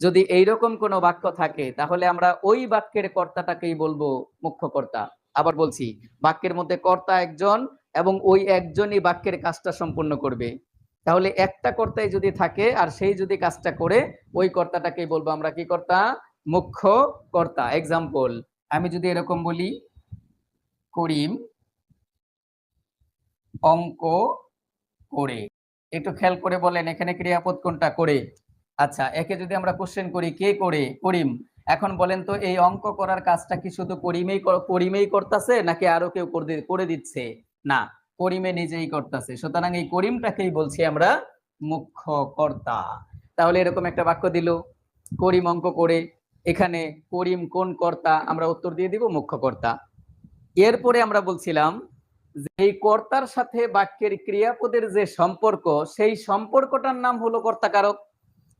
যদি এইরকম কোনো বাক্য থাকে তাহলে আমরা ওই বাক্যের কর্তাটাকেই বলবো মুখ্য কর্তা। আবার বলছি, বাক্যের মধ্যে কর্তা একজন এবং ওই একজনই বাক্যের কাজটা সম্পন্ন করবে। তাহলে একটা কর্তাই যদি থাকে আর সেই যদি কাজটা করে, ওই কর্তাটাকেই বলবো আমরা কি কর্তা? মুখ্য কর্তা। এক্সাম্পল, আমি যদি এরকম বলি, করিম অঙ্ক করে। একটু খেয়াল করে বলেন এখানে ক্রিয়াপদ কোনটা? করে। আচ্ছা, একে যদি আমরা কোশ্চেন করি, কে করে? করিম। এখন বলেন তো, এই অঙ্ক করার কাজটা কি শুধু করিমেই করতেছে নাকি আরো কেউ করে দিচ্ছে? না, করিমে নিজেই করতেছে। সুতরাং এই করিমটাকেই বলছি আমরা মুখ্য কর্তা। তাহলে এরকম একটা বাক্য দিল, করিম অঙ্ক করে। এখানে করিম কোন কর্তা? আমরা উত্তর দিয়ে দিব মুখ্য কর্তা। এরপরে আমরা বলছিলাম যে এই কর্তার সাথে বাক্যের ক্রিয়াপদের যে সম্পর্ক, সেই সম্পর্কটার নাম হলো কর্তা কারক।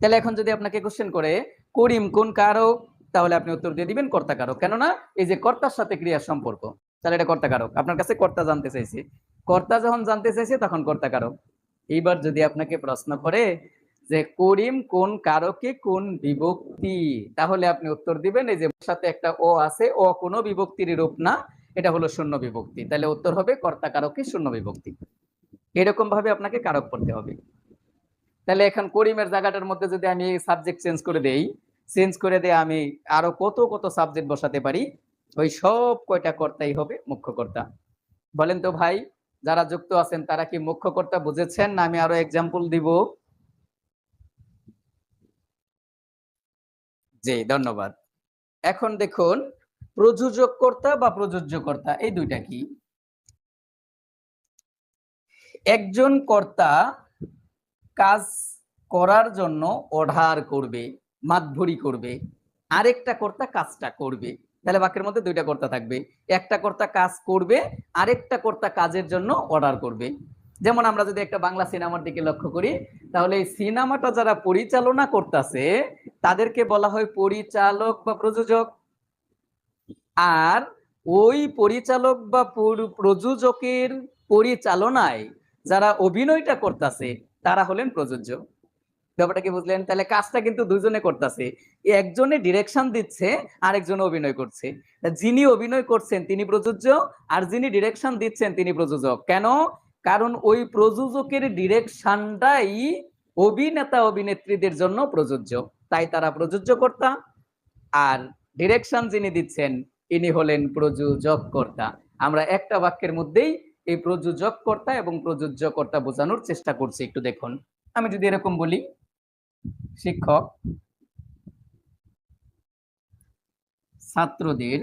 তাহলে এখন যদি আপনাকে কোশ্চেন করে করিম কোন কারক, তাহলে আপনি উত্তর দিয়ে দিবেন কর্তা কারক। কেননা এই যে কর্তার সাথে ক্রিয়ার সম্পর্ক, তাহলে এটা কর্তা কারক। আপনার কাছে কর্তা জানতে চাইছে, কর্তা যখন জানতে চাইছে তখন কর্তা কারক। এইবার যদি আপনাকে প্রশ্ন করে যে করিম কোন কারকে কোন বিভক্তি, তাহলে আপনি উত্তর দিবেন এই যে সাথে একটা ও আছে, ও কোনো বিভক্তির রূপ না, এটা হলো শূন্য বিভক্তি। তাহলে উত্তর হবে কর্তা কারকে শূন্য বিভক্তি। এরকম ভাবে আপনাকে কারক পড়তে হবে। তাহলে এখন করিমের জায়গাটার মধ্যে যদি আমি সাবজেক্ট চেঞ্জ করে দেই আমি আরো কত কত সাবজেক্ট বসাতে পারি। ওই সব কয়টা কর্তাই হবে মুখ্য কর্তা। বলেন তো ভাই, যারা যুক্ত আছেন তারা কি মুখ্য কর্তা বুঝেছেন, না আমি আরো এক্সাম্পল দিব? জি, ধন্যবাদ। এখন দেখুন, প্রযোজক কর্তা বা প্রযোজ্য কর্তা এই দুইটা কি? একজন কর্তা কাজ করার জন্য অর্ডার করবে, মাতভরি করবে, আরেকটা কর্তা কাজটা করবে। তাহলে বাক্যের মধ্যে দুইটা কর্তা থাকবে। একটা কর্তা কাজ করবে, আরেকটা কর্তা কাজের জন্য অর্ডার করবে। যেমন আমরা যদি একটা বাংলা সিনেমার দিকে লক্ষ্য করি, তাহলে এই সিনেমাটা যারা পরিচালনা করতেছে তাদেরকে বলা হয় পরিচালক বা প্রযোজক। আর ওই পরিচালক বা প্রযোজকের পরিচালনায় যারা অভিনয়টা করতেছে তারা হলেন প্রযোজ্য। ব্যাপারটা কি বুঝলেন? তাহলে কাজটা কিন্তু দুজনে করতেছে, একজনে ডিরেকশন দিচ্ছে, আরেকজনে অভিনয় করছে। যিনি অভিনয় করছেন তিনি প্রযোজ্য, আর যিনি ডিরেকশন দিচ্ছেন তিনি প্রযোজক। কেন? কারণ ওই প্রযোজকের ডিরেকশনটাই অভিনেতা অভিনেত্রীদের জন্য প্রযোজ্য, তাই তারা প্রযোজ্য কর্তা। আর ডিরেকশন যিনি দিচ্ছেন ইনি হলেন প্রযোজক কর্তা। আমরা একটা বাক্যের মধ্যেই এই প্রযোজক কর্তা এবং প্রযোজ্য কর্তা বোঝানোর চেষ্টা করছি। একটু দেখুন, আমি যদি এরকম বলি, শিক্ষক ছাত্রদের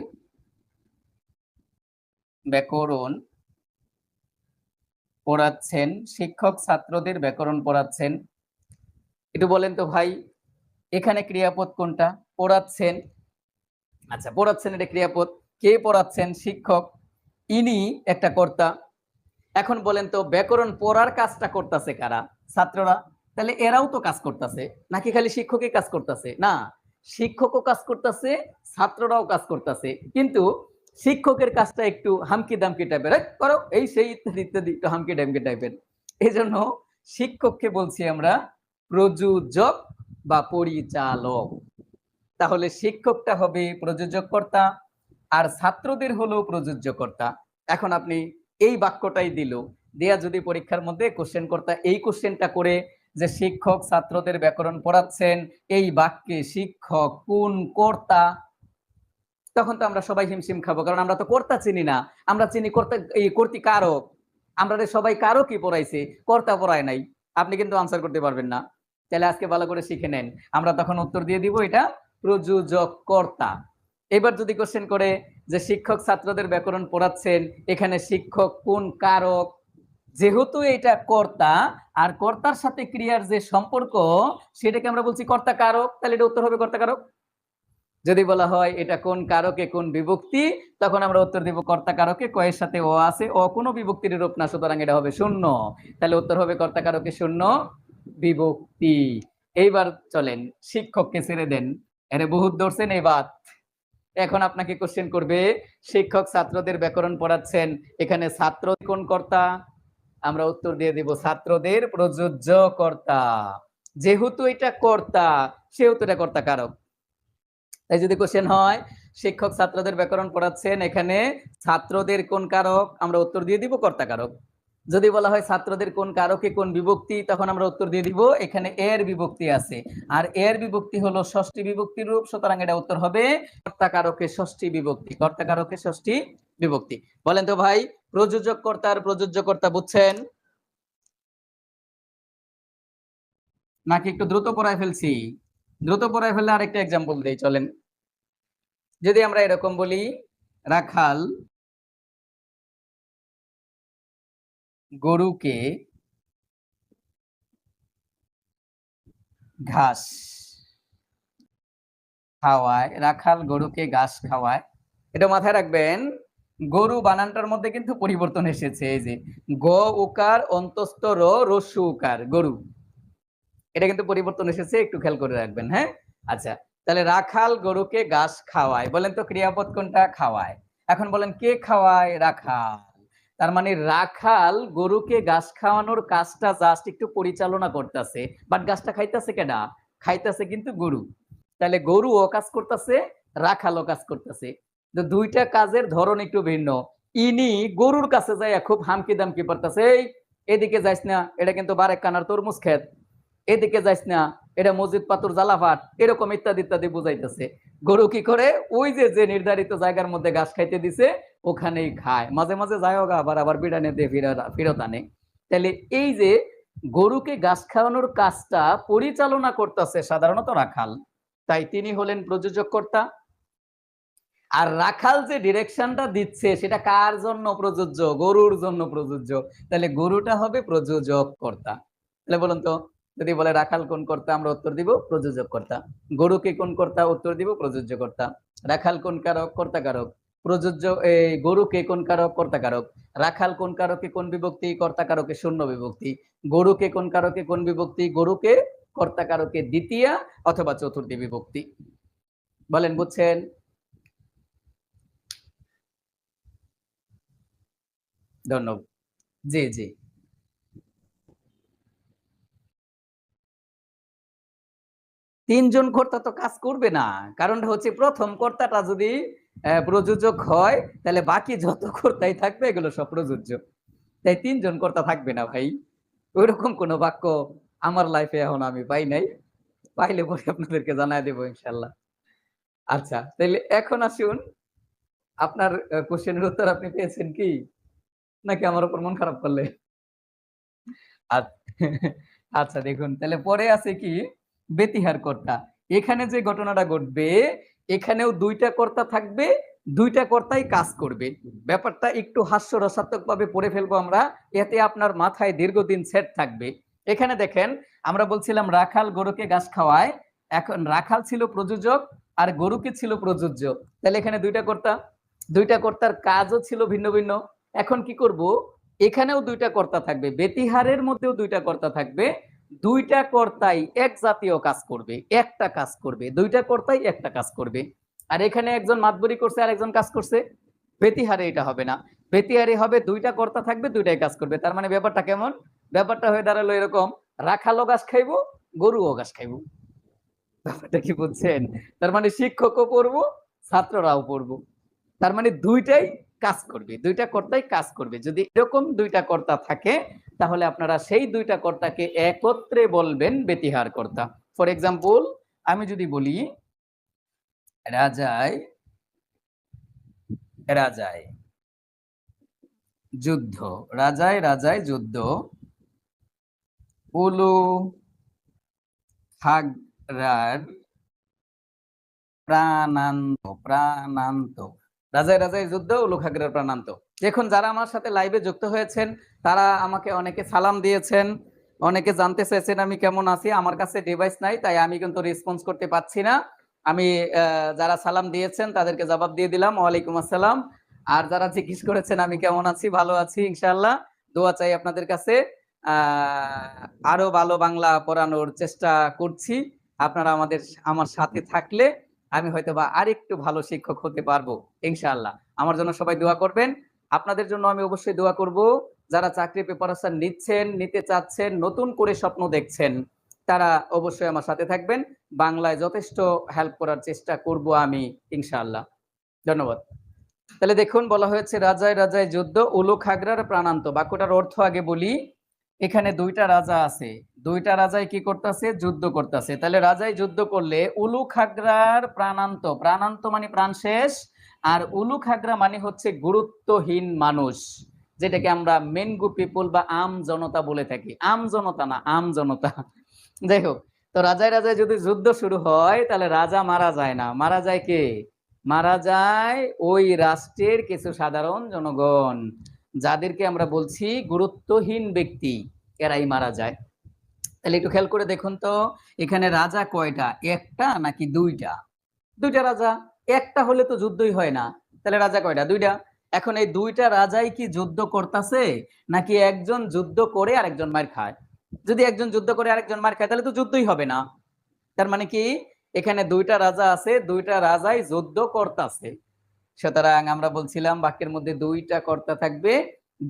ব্যাকরণ পড়াচ্ছেন, শিক্ষক ছাত্রদের ব্যাকরণ পড়াচ্ছেন। একটু বলেন তো ভাই, এখানে ক্রিয়াপদ কোনটা? পড়াচ্ছেন। আচ্ছা, পড়াচ্ছেন এটা ক্রিয়াপদ। কে পড়াচ্ছেন? শিক্ষক। ইনি একটা কর্তা। এখন বলেন তো, ব্যাকরণ পড়ার কাজটা করতেছে কারা? ছাত্ররা। তাহলে এরাও তো কাজ করতেছে, নাকি খালি শিক্ষকই কাজ করতেছে? না, শিক্ষকও কাজ করতেছে, ছাত্ররাও কাজ করতেছে। কিন্তু শিক্ষকের কাজটা একটু হামকি দামকি টাইপের, করো এই সেই ইত্যাদি ইত্যাদি, একটু হামকি দামকি টাইপের। এই জন্য শিক্ষককে বলছি আমরা প্রযোজক বা পরিচালক। তাহলে শিক্ষকটা হবে প্রযোজক কর্তা, আর ছাত্রদের হলো প্রযোজ্য কর্তা। এখন আপনি এই বাক্যটাই দিল, দেয়া যদি পরীক্ষার মধ্যে কোশ্চেন কর্তা এই কোশ্চেনটা করে যে শিক্ষক ছাত্রদের ব্যাকরণ পড়াচ্ছেন, এই বাক্যে শিক্ষক কোন কর্তা, তখন তো আমরা সবাই হিমশিম খাবো, কারণ আমরা তো কর্তা চিনি না। আমরা চিনি কর্তা, এই কর্তৃকারক। আমরা সবাই কারকই পড়াইছে, কর্তা পড়ায় নাই। আপনি কিন্তু আনসার করতে পারবেন না। তাহলে আজকে ভালো করে শিখে নেন, আমরা তখন উত্তর দিয়ে দিব এটা প্রযোজক কর্তা। এবার যদি কোশ্চেন করে যে শিক্ষক ছাত্রদের ব্যাকরণ পড়াচ্ছেন, এখানে শিক্ষক কোন কারক, যেহেতু এটা কর্তা আর কর্তার সাথে ক্রিয়ার যে সম্পর্ক সেটাকে আমরা বলছি কর্তা কারক, তাহলে এটা উত্তর হবে কর্তা কারক। যদি বলা হয় এটা কোন কারকে কোন বিভক্তি, তখন আমরা উত্তর দিব কর্তা কারকে কয়ের সাথে ও আছে, ও কোনো বিভক্তির রূপ না, সুতরাং এটা হবে শূন্য। তাহলে উত্তর হবে কর্তা কারকে শূন্য বিভক্তি। এইবার চলেন, শিক্ষককে ছেড়ে দেন, এর বহুত ধরছেন। এবার এখন আপনাকে কোশ্চেন করবে, শিক্ষক ছাত্রদের ব্যাকরণ পড়াচ্ছেন, এখানে ছাত্র কোন কর্তা? আমরা উত্তর দিয়ে দিব ছাত্রদের প্রযোজ্য কর্তা। যেহেতু এটা কর্তা সেহেতু এটা কর্তা কারক। তাই যদি কোশ্চেন হয় শিক্ষক ছাত্রদের ব্যাকরণ পড়াচ্ছেন, এখানে ছাত্রদের কোন কারক, আমরা উত্তর দিয়ে দিব কর্তা কারক। যদি বলা হয় ছাত্রদের কোন কারকে কোন বিভক্তি, তখন আমরা উত্তর দিয়ে দিব এখানে এর বিভক্তি আছে, আর এর বিভক্তি হলো ষষ্ঠী বিভক্তির রূপ, সুতরাং এটা উত্তর হবে কর্তা কারকে ষষ্ঠী বিভক্তি। কর্তা কারকে ষষ্ঠী বিভক্তি। বলেন তো ভাই, প্রযোজক কর্তার প্রযোজ্য কর্তা বুঝছেন নাকি একটু দ্রুত পড়ায় ফেলছি? দ্রুত পড়ায় ফেললে আরেকটা এক্সাম্পল দেই, চলেন। যদি আমরা এরকম বলি, রাখাল গরুকে ঘাস খাওয়ায়, রাখাল গরুকে ঘাস খাওয়ায়। এটা মাথায় রাখবেন, গরু বানানটার মধ্যে কিন্তু পরিবর্তন এসেছে। এই যে গ উকার অন্তস্থ র রস্যু উকার, গরু, এটা কিন্তু পরিবর্তন এসেছে, একটু খেয়াল করে রাখবেন। হ্যাঁ, আচ্ছা, তাহলে রাখাল গরুকে ঘাস খাওয়ায়, বলেন তো ক্রিয়াপদ কোনটা? খাওয়ায়। এখন বলেন কে খাওয়ায়? রাখাল। তার মানে রাখাল গরুকে ঘাস খাওয়ানোর কাজটা জাস্ট একটু পরিচালনা করতেছে, বাট ঘাসটা খাইতেছে কেডা? খাইতেছে কিন্তু গরু। তাহলে গরু ও কাজ করতেছে, রাখালও কাজ করতেছে, তো দুইটা কাজের ধরন একটু ভিন্ন। ইনি গরুর কাছে যাইয়া খুব হামকি দামকি পড়তেছে, এই এদিকে যাইস না, এটা কিন্তু বারেক কানার তরমুজ ক্ষেত, এদিকে যাইস না, এটা মসজিদ পাথর জ্বালাফাট, এরকম ইত্যাদি ইত্যাদি বুঝাইতেছে। গরু কি করে, ওই যে যে নির্ধারিত জায়গার মধ্যে ঘাস খাইতে দিছে ওখানেই খায়, মাঝে মাঝে যায় গা, আবার আবার বিড়ানে দিয়ে ফেরত আনে। তাহলে এই যে গরুকে ঘাস খাওয়ানোর কাজটা পরিচালনা করতেছে সাধারণত রাখাল, তাই তিনি হলেন প্রযোজক কর্তা। আর রাখাল যে ডিরেকশনটা দিচ্ছে সেটা কার জন্য প্রযোজ্য? গরুর জন্য প্রযোজ্য। তাহলে গরুটা হবে প্রযোজক কর্তা। তাহলে বলুন তো, যদি বলে রাখাল কোন কর্তা, আমরা উত্তর দিব প্রযোজক কর্তা। গরুকে কোন কর্তা, উত্তর দিব প্রযোজ্য কর্তা। রাখাল কোন কারক, কর্তা কারক। প্রযোজ্য এই গরুকে কোন কারক, কর্তা কারক। রাখাল কোন কারকে কোন বিভক্তি, কর্তা কারকে শূন্য বিভক্তি। গরুকে কোন কারকে কোন বিভক্তি, গরুকে কর্তা কারকে দ্বিতীয়া অথবা চতুর্থী বিভক্তি। বলেন বুঝছেন? ধন্যবাদ। জি জি। তিনজন কর্তা তো কাজ করবে না, কারণটা হচ্ছে প্রথম কর্তাটা যদি প্রযোজক হয় তাহলে বাকি যত কর্তাই থাকবে এগুলো সব প্রযোজ্য, তাই তিনজন কর্তা থাকবে না ভাই। ওইরকম কোন বাক্য আমার লাইফে এখন আমি পাই নাই, পাইলে পরে আপনাদেরকে জানাই দেবো ইনশাল্লাহ। আচ্ছা, তাহলে এখন আসুন, আপনার কোশ্চেনের উত্তর আপনি পেয়েছেন কি, নাকি আমার উপর মন খারাপ করলে? আচ্ছা দেখুন, তাহলে পরে আছে কি বেতিহার কর্তা। এখানে যে ঘটনাটা ঘটবে, এখানেও দুইটা কর্তা থাকবে, দুইটা কর্তাই কাজ করবে। ব্যাপারটা একটু হাস্যরসাত্মক ভাবে পড়ে ফেলবো আমরা, এতে আপনার মাথায় দীর্ঘদিন সেট থাকবে। এখানে দেখেন, আমরা বলছিলাম রাখাল গরুকে ঘাস খাওয়ায়, এখন রাখাল ছিল প্রযোজক আর গরুকে ছিল প্রযোজ্য। তাহলে এখানে দুইটা কর্তা, দুইটা কর্তার কাজও ছিল ভিন্ন ভিন্ন। এখন কি করব, এখানেও দুইটা কর্তা থাকবে, বেতিহারের মধ্যেও দুইটা কর্তা থাকবে। দুইটা কর্তাই এক জাতীয় কাজ করবে, একটা কাজ করবে, দুইটা কর্তাই একটা কাজ করবে। আর এখানে একজন মাতবরি করছে আর একজন কাজ করছে, বেতিহারে এটা হবে না। বেতিহারে হবে দুইটা কর্তা থাকবে, দুইটাই কাজ করবে। তার মানে ব্যাপারটা কেমন? ব্যাপারটা হয়ে দাঁড়ালো এরকম, রাখালও ঘাস খাইবো, গরুও ঘাস খাইবো। ব্যাপারটা কি বুঝছেন? তার মানে শিক্ষকও পড়বো, ছাত্ররাও পড়বো। তার মানে দুইটাই কাজ করবে, দুইটা কর্তাই কাজ করবে। যদি এরকম দুইটা কর্তা থাকে তাহলে আপনারা সেই দুইটা কর্তাকে একত্রে বলবেন বেতিহার কর্তা। ফর এক্সাম্পল, আমি যদি বলি রাজায় রাজায় যুদ্ধ, রাজায় রাজায় যুদ্ধ, উলু খাগড়ার প্রাণান্ত প্রাণান্ত। রাজায় রাজায় যুদ্ধ, উলু খাগড়ার প্রাণান্ত। দেখুন, যারা আমার সাথে লাইভে যুক্ত হয়েছেন তারা আমাকে অনেকে সালাম দিয়েছেন, অনেকে জানতে চেয়েছেন আমি কেমন আছি। আমার কাছে ডিভাইস নাই, তাই আমি কিন্তু রেসপন্স করতে পারছি না। আমি যারা সালাম দিয়েছেন তাদেরকে জবাব দিয়ে দিলাম, ওয়ালাইকুম আসসালাম। আর যারা জিজ্ঞেস করেছেন আমি কেমন আছি, ভালো আছি ইনশাআল্লাহ। দোয়া চাই আপনাদের কাছে। আরো ভালো বাংলা পড়ানোর চেষ্টা করছি। আপনারা আমার সাথে থাকলে আমি হয়তোবা আরেকটু ভালো শিক্ষক হতে পারবো ইনশাআল্লাহ। আমার জন্য সবাই দোয়া করবেন। আপনাদের জন্য আমি অবশ্যই দোয়া করব। যারা চাকরি প্রিপারেশন নিচ্ছেন, নিতে চাচ্ছেন, নতুন করে স্বপ্ন দেখছেন, তারা অবশ্যই আমার সাথে থাকবেন। বাংলায় যথেষ্ট হেল্প করার চেষ্টা করব আমি ইনশাআল্লাহ। ধন্যবাদ। তাহলে দেখুন, বলা হয়েছে রাজায় রাজায় যুদ্ধ, উলু খাগড়ার প্রাণান্ত। বাক্যটার অর্থ আগে বলি। এখানে দুইটা রাজা আছে, দুইটা রাজাই কি করতেছে, যুদ্ধ করতেছে। তাহলে রাজাই যুদ্ধ করলে উলু খাগড়ার প্রাণান্ত, প্রাণান্ত মানে প্রাণ শেষ, আর উলু খাগড়া মানে হচ্ছে গুরুত্বহীন মানুষ, যেটাকে আমরা মেনগু পিপল বা আম জনতা বলে থাকি। আম জনতা না, আম জনতা। যাই হোক, তো রাজায় রাজায় যদি যুদ্ধ শুরু হয় তাহলে রাজা মারা যায় না, মারা যায় কে? মারা যায় ওই রাষ্ট্রের কিছু সাধারণ জনগণ, যাদেরকে আমরা বলছি গুরুত্বহীন ব্যক্তি, এরাই মারা যায়। তাহলে একটু খেয়াল করে দেখুন তো, এখানে রাজা কয়টা, একটা নাকি দুইটা? দুইটা রাজা। একটা হলে তো যুদ্ধই হয় না, তাহলে রাজা কয়টা? দুইটা। এখন এই দুইটা রাজাই কি যুদ্ধ করতেছে, নাকি একজন যুদ্ধ করে আরেকজন মার খায়? যদি একজন যুদ্ধ করে আরেকজন মার খায় তাহলে তো যুদ্ধই হবে না। তার মানে কি, এখানে দুইটা রাজা আছে, দুইটা রাজাই যুদ্ধ করতেছে। সুতরাং আমরা বলছিলাম বাক্যের মধ্যে দুইটা কর্তা থাকবে,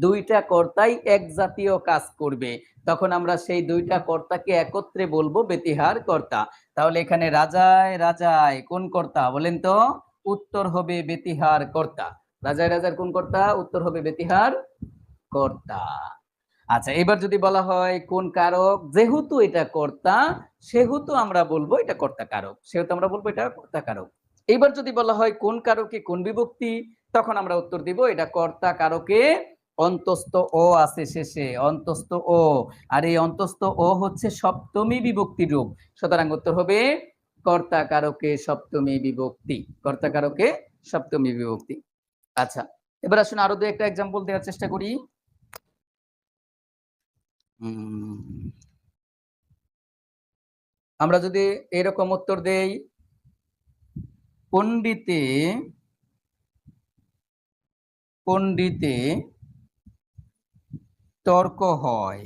দুইটা কর্তাই এক জাতীয় কাজ করবে। তখন আমরা সেই দুইটা কর্তাকে একত্রে বলবো বেতিহার কর্তা। তাহলে এখানে রাজায় রাজায় কোন কর্তা বলেন তো? উত্তর হবে বেতিহার কর্তা। রাজায় রাজার কোন কর্তা? উত্তর হবে বেতিহার কর্তা। আচ্ছা, এবার যদি বলা হয় কোন কারক, যেহেতু এটা কর্তা সেহেতু আমরা বলবো এটা কর্তা কারক, সেহেতু আমরা বলবো এটা কর্তা কারক। এবার যদি বলা হয় কোন কারকে কোন বিভক্তি, তখন আমরা উত্তর দিব এটা কর্তা কারকে অন্তস্থ ও আছে শেষে, অন্তস্থ ও, আর এই অন্তস্থ ও হচ্ছে সপ্তমী বিভক্তির রূপ। সুতরাং উত্তর হবে কর্তা কারকে সপ্তমী বিভক্তি, কর্তা কারকে সপ্তমী বিভক্তি। আচ্ছা, এবার আসুন আরো দু একটা এক্সাম্পল দেওয়ার চেষ্টা করি। আমরা যদি এরকম উত্তর দেই, পণ্ডিতে পণ্ডিতে তর্ক হয়,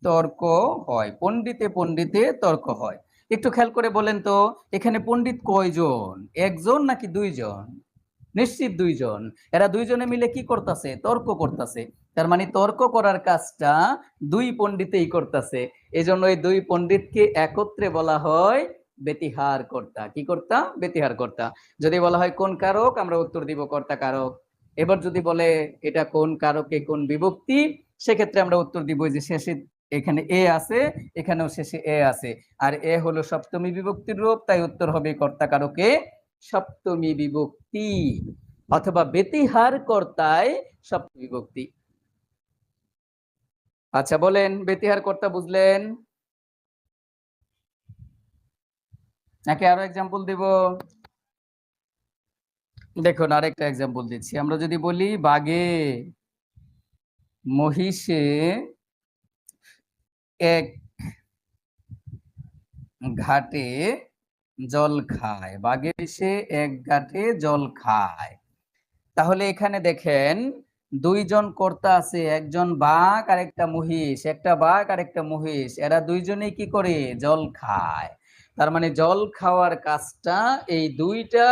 তর্ক হয়, পণ্ডিতে পণ্ডিতে তর্ক হয়। একটু খেয়াল করে বলেন তো, এখানে পণ্ডিত কয়জন, একজন নাকি দুইজন? নিশ্চিত দুইজন। এরা দুইজনে মিলে কি করতেছে? তর্ক করতেছে। তার মানে তর্ক করার কাজটা দুই পণ্ডিতেই করতেছে। এজন্য এই দুই পণ্ডিতকে একত্রে বলা হয় ব্যতিহার কর্তা। কি কর্তা? ব্যতিহার কর্তা। যদি বলা হয় কোন কারক, আমরা উত্তর দিব কর্তা কারক। এবার যদি বলে এটা কোন কারকে কোন বিভক্তি, সেক্ষেত্রে আমরা উত্তর দিব যে শেষে এখানে এ আছে, এখানেও শেষে এ আছে, আর এ হলো সপ্তমী বিভক্তির রূপ, তাই উত্তর হবে কর্তা কারকে সপ্তমী বিভক্তি, অথবা ব্যতিহার কর্তায় সপ্তমী বিভক্তি। আচ্ছা বলেন, ব্যতিহার কর্তা বুঝলেন নাকি আরো এক্সাম্পল দেব? দেখুন আরেকটা এক্সাম্পল দিচ্ছি। আমরা যদি বলি বাঘে মহিষে এক ঘাটে জল খায়, বাঘে এসে এক ঘাটে জল খায়। তাহলে এখানে দেখেন দুইজন কর্তা আছে, একজন বাঘ আর একটা মহিষ, একটা বাঘ আর একটা মহিষ, এরা দুইজনেই কি করে? জল খায়। তার মানে জল খাওয়ার কাজটা এই দুইটা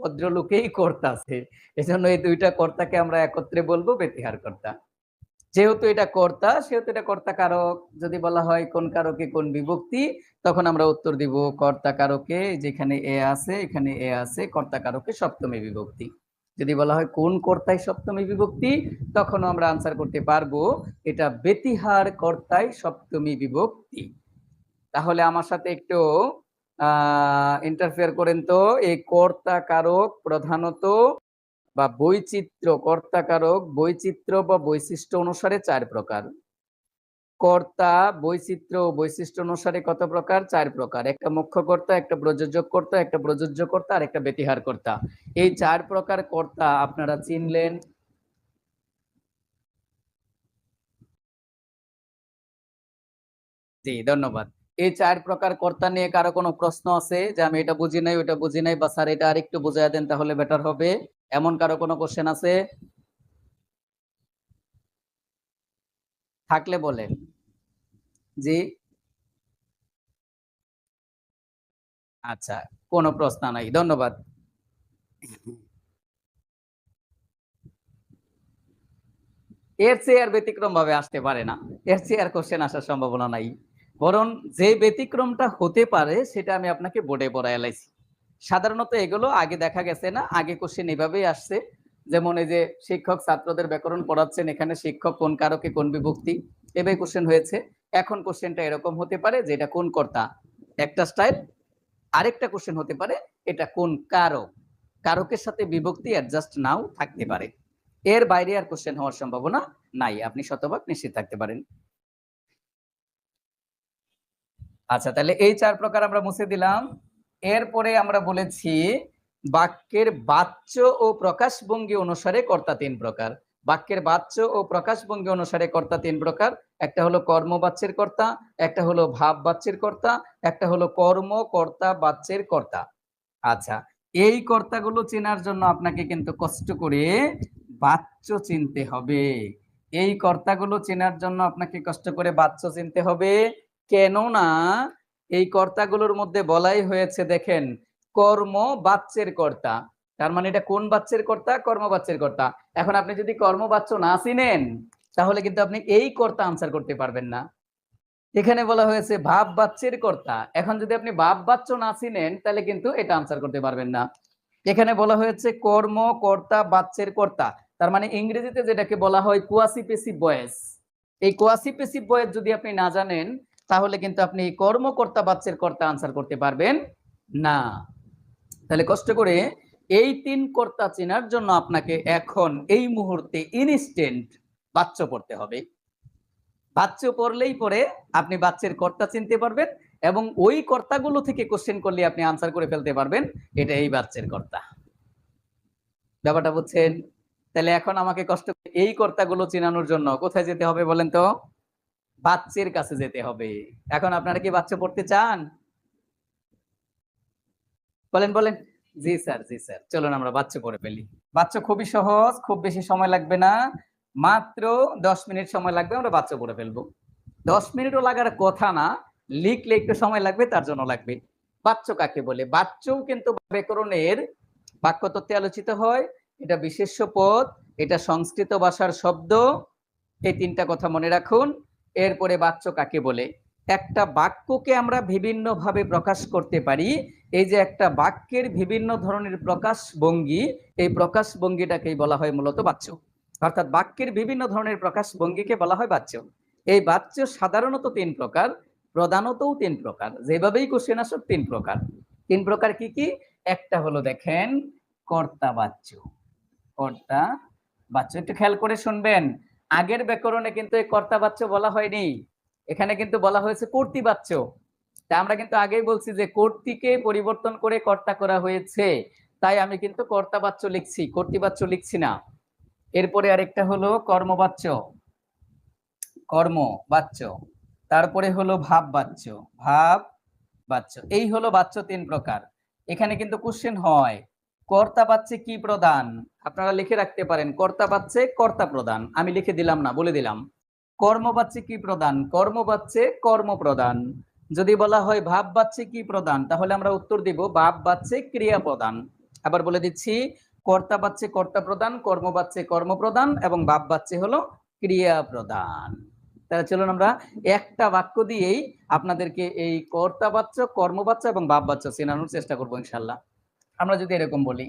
ভদ্রলোকেই করতেছে। এজন্য এই দুইটা কর্তাকে আমরা একত্রে বলবো ব্যতিহার কর্তা। যেহেতু এটা কর্তা সেহেতু এটা কর্তা কারক। যদি বলা হয় কোন কারকে কোন বিভক্তি, তখন আমরা উত্তর দিব কর্তা কারকে, যেখানে এ আছে এখানে এ আছে, কর্তা কারকে সপ্তমী বিভক্তি। যদি বলা হয় কোন কর্তায় সপ্তমী বিভক্তি, তখন আমরা আনসার করতে পারবো এটা ব্যতিহার কর্তায় সপ্তমী বিভক্তি। তাহলে আমার সাথে একটু ইন্টারফেয়ার করেন তো। এই কর্তা কারক প্রধানত বা বৈচিত্র্য, কর্তা কারক বৈচিত্র্য বা বৈশিষ্ট্য অনুসারে 4 প্রকার। কর্তা বৈচিত্র্য ও বৈশিষ্ট্য অনুসারে কত প্রকার? 4 প্রকার। একটা মুখ্য কর্তা, একটা প্রযোজক কর্তা, একটা প্রযোজ্য কর্তা আর একটা ব্যতিহার কর্তা। এই 4 প্রকার কর্তা আপনারা চিনলেন। জি ধন্যবাদ। এই 4 প্রকার কর্তা নিয়ে কারো কোনো প্রশ্ন আছে যে আমি এটা বুঝি নাই ওটা বুঝি নাই, বা স্যার এটা আরেকটু বুঝাইয়া দেন তাহলে বেটার হবে, এমন কারো কোনো কোশ্চেন আছে? থাকলে বলেন। জি আচ্ছা, কোনো প্রশ্ন নাই, ধন্যবাদ। এর চেয়ে আর ব্যতিক্রম ভাবে আসতে পারে না, এর চেয়ে আর কোশ্চেন আসার সম্ভাবনা নাই। বরং যে ব্যতিক্রমটা হতে পারে সেটা আমি আপনাকে বোর্ডে পড়ায় এলাইছি। সাধারণত এগুলো আগে দেখা গেছে না, আগে কোশ্চেন এভাবেই আসছে। যেমন এই যে শিক্ষক ছাত্রদের ব্যাকরণ পড়াচ্ছেন, এখানে শিক্ষক কোন কারকে কোন বিভক্তি, এভাবে কোশ্চেন হয়েছে। এখন কোশ্চেনটা এরকম হতে পারে যে এটা কোন কর্তা, একটা স্টাইল। আরেকটা কোশ্চেন হতে পারে এটা কোন কারক, কারকের সাথে বিভক্তি অ্যাডজাস্ট নাও থাকতে পারে। এর বাইরে আর কোশ্চেন হওয়ার সম্ভাবনা নাই, আপনি শতভাগ নিশ্চিত থাকতে পারেন। আচ্ছা, তাহলে এই 4 প্রকার আমরা মুছে দিলাম। এরপরে আমরা বলেছি বাক্যের বাচ্য ও প্রকাশভঙ্গি অনুসারে কর্তা 3 প্রকার। বাক্যের বাচ্য ও প্রকাশভঙ্গি অনুসারে কর্তা 3 প্রকার। একটা হলো কর্মবাচ্যের কর্তা, একটা হলো ভাব বাচ্যের কর্তা, একটা হলো কর্ম কর্তা বাচ্যের কর্তা। আচ্ছা, এই কর্তাগুলো চেনার জন্য আপনাকে কিন্তু কষ্ট করে বাচ্য চিনতে হবে। এই কর্তাগুলো চেনার জন্য আপনাকে কষ্ট করে বাচ্য চিনতে হবে। কেননা এই কর্তাগুলোর মধ্যে বলাই হয়েছে, দেখেন কর্ম বাচ্যের কর্তা। তার মানে এটা কোন বাচ্যের কর্তা? কর্মবাচ্যের কর্তা। এখন আপনি যদি কর্মবাচ্য না চিনেন তাহলে কিন্তু আপনি এই কর্তা আনসার করতে পারবেন না। এখানে বলা হয়েছে ভাব বাচ্যের কর্তা, এখন যদি আপনি ভাব বাচ্য না চিনেন তাহলে কিন্তু এটা আনসার করতে পারবেন না। এখানে বলা হয়েছে কর্ম কর্তা বাচ্যের কর্তা, তার মানে ইংরেজিতে যেটাকে বলা হয় কোয়াসিপেসিভ ভয়েস। এই কোয়াসিপেসিভ ভয়েস যদি আপনি না জানেন তাহলে কিন্তু আপনি কর্মকর্তা বাচ্চের কর্তা আনসার করতে পারবেন না। তাহলে কষ্ট করে এই ৩ কর্তা চেনার জন্য আপনাকে এখন এই মুহূর্তে ইনস্ট্যান্ট বাচ্চ পড়তে হবে। বাচ্চ পড়লেই পরে আপনি বাচ্চের কর্তা চিনতে পারবেন এবং ওই কর্তাগুলো থেকে কোশ্চেন করলে আপনি আনসার করে ফেলতে পারবেন এটা এই বাচ্চের কর্তা। ব্যাপারটা বুঝছেন? তাহলে এখন আমাকে কষ্ট করে এই কর্তাগুলো চেনানোর জন্য কোথায় যেতে হবে বলেন তো? বাচ্চের কাছে যেতে হবে। এখন আপনারা কি বাচ্চা পড়তে চান? বলেন, বলেন। জি স্যার, জি স্যার। চলুন আমরা বাচ্চা পড়ে ফেলি। বাচ্চা খুবই সহজ, খুব বেশি সময় লাগবে না। মাত্র ১০ মিনিট সময় লাগবে আমরা বাচ্চা পড়ে ফেলবো। ১০ মিনিটও লাগার কথা না, লিখলে একটু সময় লাগবে তার জন্য লাগবে। বাচ্য কাকে বলে? বাচ্যও কিন্তু ব্যাকরণের বাক্যতত্ত্বে আলোচিত হয়। এটা বিশেষ্য পদ, এটা সংস্কৃত ভাষার শব্দ। এই ৩ টা কথা মনে রাখুন। এরপরে বাচ্য কাকে বলে? একটা বাক্যকে আমরা বিভিন্নভাবে প্রকাশ করতে পারি। এই যে একটা বাক্যের বিভিন্ন ধরনের প্রকাশ ভঙ্গি, এই প্রকাশ ভঙ্গিটাকেই বলা হয় মূলত বাচ্য। অর্থাৎ বাক্যের বিভিন্ন ধরনের প্রকাশ ভঙ্গিকে বলা হয় বাচ্য। এই বাচ্য সাধারণত ৩ প্রকার, প্রধানতও ৩ প্রকার। যেভাবেই কোশ্চেন আসুক ৩ প্রকার। ৩ প্রকার কি, কি? একটা হলো দেখেন কর্তা বাচ্য। কর্তা বাচ্য। একটু খেয়াল করে শুনবেন। আগের ব্যাকরণে কিন্তু এই কর্তা বাচ্য বলা হয়নি। এখানে কিন্তু বলা হয়েছে কর্তৃবাচ্য। তা আমরা কিন্তু আগেই বলছি যে কর্তৃকে পরিবর্তন করে কর্তা করা হয়েছে। তাই আমি কিন্তু কর্তাবাচ্য লিখছি, কর্তৃবাচ্য লিখছি না। এরপরে আরেকটা হলো কর্মবাচ্য, কর্মবাচ্য। তারপরে হলো ভাববাচ্য, ভাববাচ্য। এই হলো বাচ্য ৩ প্রকার। এখানে কিন্তু কোশ্চেন হয় কর্তা বাচ্চে কি প্রধান? আপনারা লিখে রাখতে পারেন কর্তা বাচ্চে কর্তা প্রধান। আমি লিখে দিলাম না, বলে দিলাম। কর্মবাচ্যে কি প্রধান? কর্মবাচ্যে কর্ম প্রধান। যদি বলা হয় ভাব বাচ্যে কি প্রধান তাহলে আমরা উত্তর দিব ভাব বাচ্যে ক্রিয়া প্রধান। আবার বলে দিচ্ছি কর্তা বাচ্যে কর্তা প্রধান, কর্ম বাচ্যে কর্ম প্রধান এবং ভাব বাচ্যে হলো ক্রিয়া প্রধান। তাহলে চলুন আমরা একটা বাক্য দিয়েই আপনাদেরকে এই কর্তা বাচ্য, কর্মবাচ্য এবং ভাব বাচ্য চেনানোর চেষ্টা করবো ইনশাল্লাহ। আমরা যদি এরকম বলি,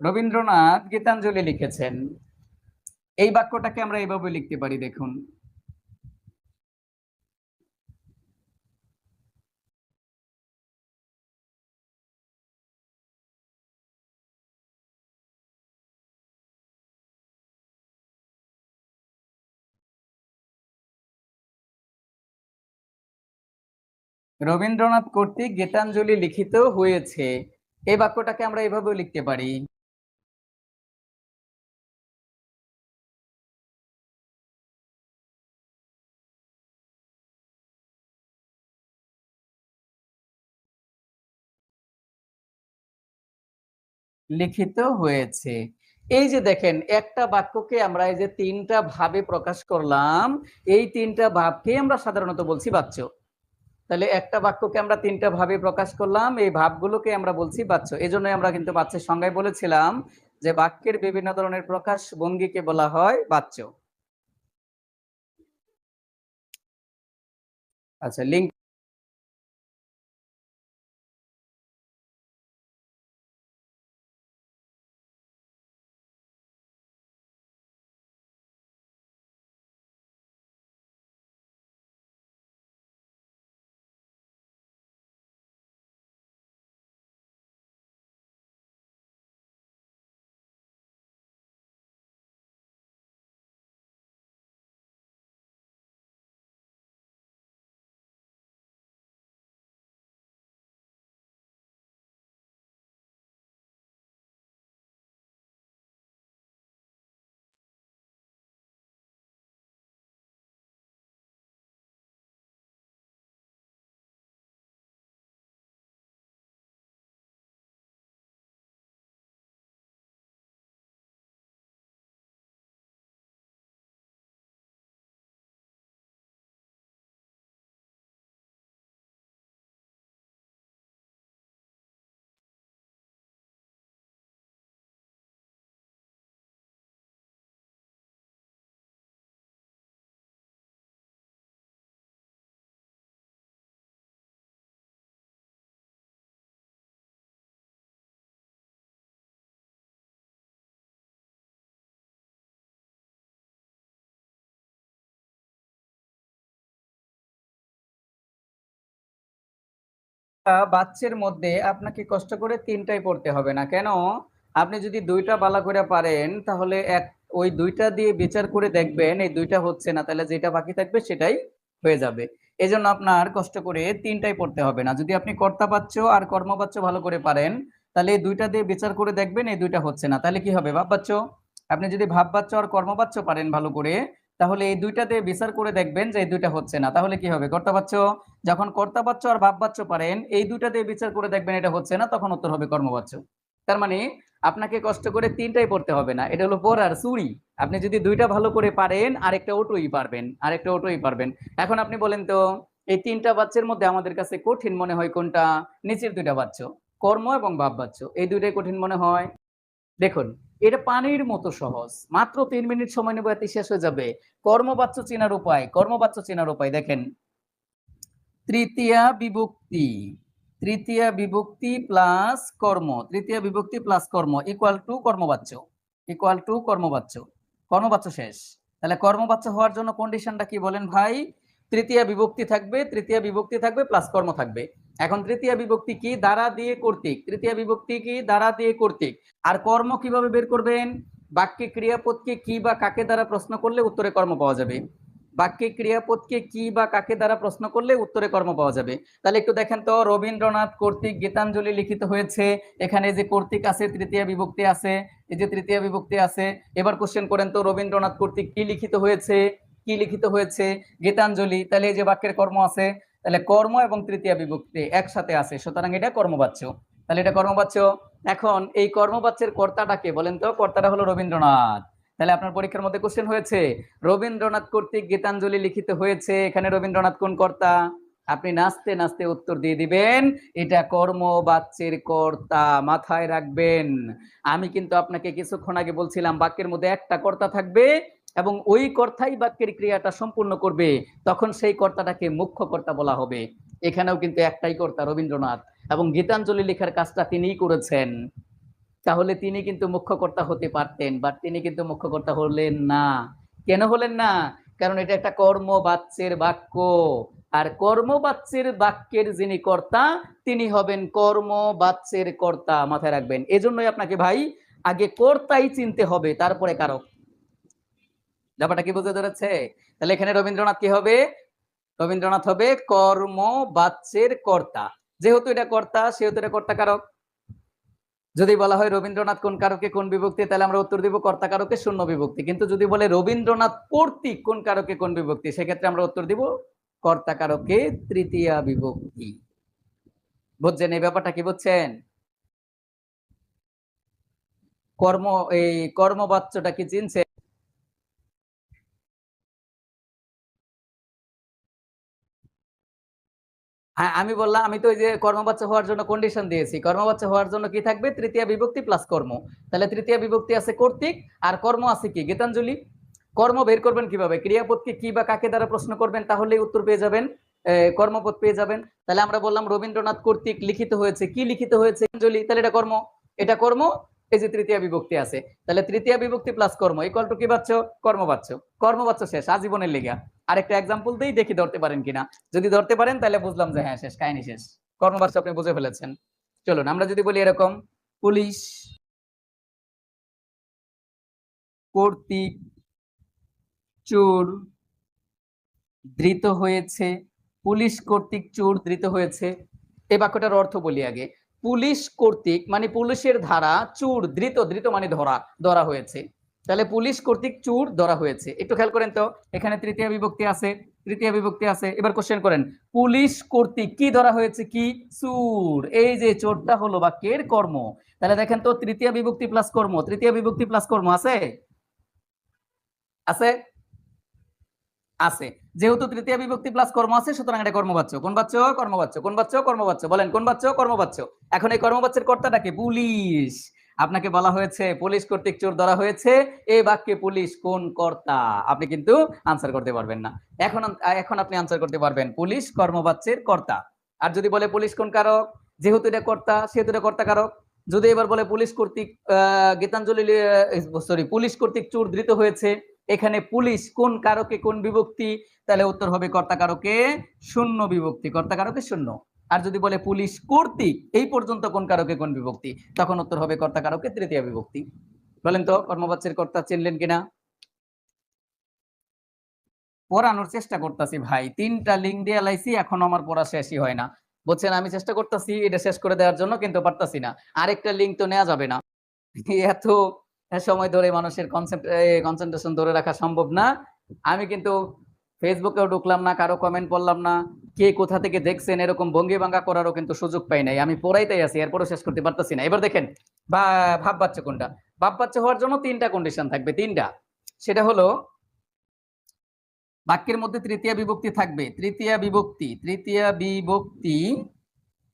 রবীন্দ্রনাথ গীতাঞ্জলি লিখেছেন। এই বাক্যটাকে আমরা এইভাবে লিখতে পারি দেখুন। রবীন্দ্রনাথ কর্তৃক গীতাঞ্জলি লিখিত হয়েছে। এই বাক্যটাকে আমরা এভাবেও লিখতে পারি। লিখিত হয়েছে। এই যে দেখেন একটা বাক্যকে আমরা এই যে ৩ টা ভাবে প্রকাশ করলাম, এই ৩ টা ভাবকে আমরা সাধারণত বলছি বাচ্য। তাহলে একটা বাক্যকে আমরা ৩ টা ভাবে প্রকাশ করলাম, এই ভাবগুলোকে আমরা বলছি বাচ্য। এজন্যই আমরা কিন্তু বাচ্যের সংজ্ঞায় বলেছিলাম যে বাক্যের বিভিন্ন ধরনের প্রকাশ ভঙ্গিকে বলা হয় বাচ্য। আচ্ছা, লিঙ্ক বাচ্চের মধ্যে আপনাকে কষ্ট করে তিনটাই পড়তে হবে না কেন? আপনি যদি দুইটা বালা করে পারেন তাহলে ওই দুইটা দিয়ে বিচার করে দেখবেন এই দুইটা হচ্ছে না, তাহলে যেটা বাকি থাকবে সেটাই হয়ে যাবে। এজন্য আপনার কষ্ট করে তিনটাই পড়তে হবে না। যদি আপনি কর্তাবাচ্য আর কর্মবাচ্য ভালো করে পারেন তাহলে এই দুইটা দিয়ে বিচার করে দেখবেন এই দুইটা হচ্ছে না, তাহলে কি হবে? ভাববাচ্য। আপনি যদি ভাববাচ্য আর কর্মবাচ্য পারেন ভালো করে তাহলে এই দুইটা দিয়ে বিচার করে দেখবেন যে এই দুইটা হচ্ছে না, তাহলে কি হবে? কর্তাবাচ্য। যখন কর্তাবাচ্য আর ভাববাচ্য পারেন এই দুইটা দিয়ে বিচার করে দেখবেন এটা হচ্ছে না, তখন উত্তর হবে কর্মবাচ্য। তার মানে আপনাকে কষ্ট করে তিনটাই পড়তে হবে না, এটা হলো পড়ার চুরি। আপনি যদি দুইটা ভালো করে পারেন আরেকটা অটোই পারবেন, আরেকটা অটোই পারবেন। এখন আপনি বলেন তো এই তিনটা বাচ্চের মধ্যে আমাদের কাছে কঠিন মনে হয় কোনটা? নিচের দুইটা বাচ্য, কর্ম এবং ভাববাচ্য, এই দুইটাই কঠিন মনে হয়। দেখুন এটা পানির মতো সহজ, মাত্র 3 মিনিট সময় নেব এতে শেষ হয়ে যাবে। কর্মবাচ্য চেনার উপায়, কর্মবাচ্য চেনার উপায় দেখেন, তৃতীয়া বিভক্তি, তৃতীয়া বিভক্তি প্লাস কর্ম, তৃতীয়া বিভক্তি প্লাস কর্ম ইকুয়াল টু কর্মবাচ্য, ইকুয়াল টু কর্মবাচ্য। কর্মবাচ্য শেষ। তাহলে কর্মবাচ্য হওয়ার জন্য কন্ডিশনটা কি বলেন ভাই? তৃতীয়া বিভক্তি থাকবে, তৃতীয়া বিভক্তি থাকবে প্লাস কর্ম থাকবে। এখন তৃতীয়া বিভক্তি কি? দ্বারা দিয়ে কর্তৃক। তৃতীয়া বিভক্তি কি? দ্বারা দিয়ে কর্তৃক। আর কর্ম কিভাবে বের করবেন? বাক্যে ক্রিয়াপদকে কি বা কাকে দ্বারা প্রশ্ন করলে উত্তরে কর্ম পাওয়া যাবে। বাক্যে ক্রিয়াপদকে কি বা কাকে দ্বারা প্রশ্ন করলে উত্তরে কর্ম পাওয়া যাবে। তাহলে একটু দেখেন তো, রবীন্দ্রনাথ কর্তৃক গীতাঞ্জলি লিখিত হয়েছে, এখানে যে কর্তৃক আছে তৃতীয়া বিভক্তি আছে, এই যে তৃতীয়া বিভক্তি আছে। এবার কোশ্চেন করেন তো রবীন্দ্রনাথ কর্তৃক কি লিখিত হয়েছে? কি লিখিত হয়েছে? গীতাঞ্জলি। তাহলে এই যে বাক্যের কর্ম আছে, তাহলে কর্ম এবং তৃতীয়া বিভক্তি একসাথে আছে, সুতরাং এটা কর্মবাচ্য। তাহলে এটা কর্মবাচ্য। এখন এই কর্মবাচ্যের কর্তাটাকে বলেন তো? কর্তাটা হলো রবীন্দ্রনাথ। তাহলে আপনার পরীক্ষার মধ্যে কোশ্চেন হয়েছে রবীন্দ্রনাথ কর্তৃক গীতাঞ্জলি লিখিত হয়েছে, এখানে রবীন্দ্রনাথ কোন কর্তা? আপনি নাচতে নাচতে উত্তর দিয়ে দিবেন এটা কর্মবাচ্যের কর্তা, মাথায় রাখবেন। আমি কিন্তু আপনাকে কিছুক্ষণ আগে বলছিলাম বাক্যের মধ্যে একটা কর্তা থাকবে এবং ওই কর্তাই বাক্যের ক্রিয়াটা সম্পূর্ণ করবে, তখন সেই কর্তাটাকে মুখ্য কর্তা বলা হবে। এখানেও কিন্তু একটাই কর্তা রবীন্দ্রনাথ, এবং গীতাঞ্জলি লেখার কাজটা তিনিই করেছেন, তাহলে তিনি কিন্তু মুখ্যকর্তা হতে পারতেন, বাট তিনি কিন্তু মুখ্যকর্তা হলেন না। কেন হলেন না? কারণ এটা একটা কর্মবাচ্যের বাক্য, আর কর্মবাচ্যের বাক্যের যিনি কর্তা তিনি হবেন কর্মবাচ্যের কর্তা, মাথায় রাখবেন। এজন্যই আপনাকে ভাই আগে কর্তাই চিনতে হবে, তারপরে কারক। ব্যাপারটা কি বুঝতে ধরেছে? তাহলে এখানে রবীন্দ্রনাথ কি হবে? রবীন্দ্রনাথ হবে কর্মবাচ্যের কর্তা। যেহেতু এটা কর্তা সেহেতু এটা কর্তা কারক। যদি বলা হয় রবীন্দ্রনাথ কোন কারকে কোন বিভক্তি, তাহলে আমরা উত্তর দিব কর্তা কারকে শূন্য বিভক্তি। কিন্তু যদি বলে রবীন্দ্রনাথ কর্তৃক কোন কারকে কোন বিভক্তি, সেক্ষেত্রে আমরা উত্তর দিব কর্তা কারকে তৃতীয়া বিভক্তি। বুঝছেন এই ব্যাপারটা? কি বুঝছেন? কর্ম, এই কর্মবাচ্যটা কি চিনছেন? হ্যাঁ, আমি বললাম, আমি তো ওই যে কর্মবাচ্য হওয়ার জন্য কন্ডিশন দিয়েছি। কর্মবাচ্য হওয়ার জন্য কি থাকবে? তৃতীয়া বিভক্তি প্লাস কর্ম। তাহলে তৃতীয়া বিভক্তি আছে কর্তৃক, আর কর্ম আছে কি? গীতাঞ্জলি। কর্ম বের করবেন কিভাবে? ক্রিয়াপদকে কি বা কাকে দ্বারা প্রশ্ন করবেন, তাহলেই উত্তর পেয়ে যাবেন, কর্মপদ পেয়ে যাবেন। তাহলে আমরা বললাম রবীন্দ্রনাথ কর্তৃক লিখিত হয়েছে, কি লিখিত হয়েছে? গীতাঞ্জলি। তাহলে এটা কর্ম, এটা কর্ম। এই যে তৃতীয়া বিভক্তি আছে, তাহলে তৃতীয়া বিভক্তি প্লাস কর্ম ইকুয়াল টু কি বাচ্য? কর্মবাচ্য। কর্মবাচ্য শেষ আজীবনের লেগা। আরেকটা এক্সাম্পল দেই, দেখি ধরতে পারেন কিনা। যদি ধরতে পারেন তাহলে বুঝলাম যে হ্যাঁ শেষ, কাহিনী শেষ। কর্মবাচ্য আপনি বুঝে ফেলেছেন। চলুন আমরা যদি বলি এরকম, পুলিশ কর্তৃক চোর ধৃত হয়েছে, পুলিশ কর্তৃক চোর ধৃত হয়েছে। এই বাক্যটার অর্থ বলি আগে। পুলিশ কর্তৃক মানে পুলিশের ধারা, চোর ধৃত, ধৃত মানে ধরা, ধরা হয়েছে। তাহলে পুলিশ কর্তৃক চোর ধরা হয়েছে। একটু খেয়াল করেন তো, এখানে তৃতীয় বিভক্তি আছে, তৃতীয় বিভক্তি আছে। এবার কোশ্চেন করেন পুলিশ কর্তৃক কি ধরা হয়েছে? কি? চোর। এই যে চোরটা হলো বাক্যের কর্ম। তাহলে দেখেন তো তৃতীয় বিভক্তি প্লাস কর্ম, তৃতীয় বিভক্তি প্লাস কর্ম আছে, আছে, আছে। যেহেতু তৃতীয় বিভক্তি প্লাস কর্ম আছে সুতরাং এটা কর্মবাচ্য। কোন বাচ্য? কর্মবাচ্য। কোন বাচ্য? কর্মবাচ্য। বলেন কোন বাচ্য? কর্মবাচ্য। এখন এই কর্মবাচ্যের কর্তাটাকে পুলিশ। আপনাকে বলা হয়েছে পুলিশ কর্তৃক চোর ধরা হয়েছে, এই বাক্যে পুলিশ কোন কর্তা? আপনি কিন্তু আনসার করতে পারবেন না। এখন এখন আপনি আনসার করতে পারবেন পুলিশ কর্মবাচ্যের কর্তা। আর যদি বলে পুলিশ কোন কারক, যেহেতু এটা কর্তা সেহেতু এটা কর্তা কারক। যদি এবার বলে পুলিশ কর্তৃক গীতাঞ্জলি, সরি, পুলিশ কর্তৃক চোর ধৃত হয়েছে, এখানে পুলিশ কোন কারকে কোন বিভক্তি, তাহলে উত্তর হবে কর্তা কারকে শূন্য বিভক্তি, কর্তা কারকে শূন্য। আর যদি বলে পুলিশ কর্তৃক, এই পর্যন্ত কোন কারকে কোন বিভক্তি, তখন উত্তর হবে কর্তা কারকে তৃতীয় বিভক্তি। বলেন তো কর্মবাচ্যের কর্তা চিনলেন কিনা? পড়ানোর চেষ্টা করতেছি ভাই, 3টা লিঙ্ক দিয়ে লাইছি, এখনো আমার পড়া শেষই হয় না। বুঝছেন, আমি চেষ্টা করতেছি এটা শেষ করে দেওয়ার জন্য, কিন্তু পারতাছি না। আরেকটা লিঙ্ক তো নেওয়া যাবে না। এত সময় ধরে মানুষের কনসেন্ট্রেশন ধরে রাখা সম্ভব না। আমি কিন্তু ফেসবুকেও ঢুকলাম না, কারো কমেন্ট পড়লাম না, কে কোথা থেকে দেখছেন এরকম ভঙ্গি ভাঙ্গা করারও কিন্তু সুযোগ পাই নাই। আমি পড়াইতেই আছি, এরপরও শেষ করতে পারতাছি না। এবার দেখেন বা ভাব বাচ্চা কোনটা। ভাব বাচ্চা হওয়ার জন্য 3টা কন্ডিশন থাকবে, 3টা। সেটা হলো বাক্যের মধ্যে তৃতীয় বিভক্তি থাকবে, তৃতীয় বিভক্তি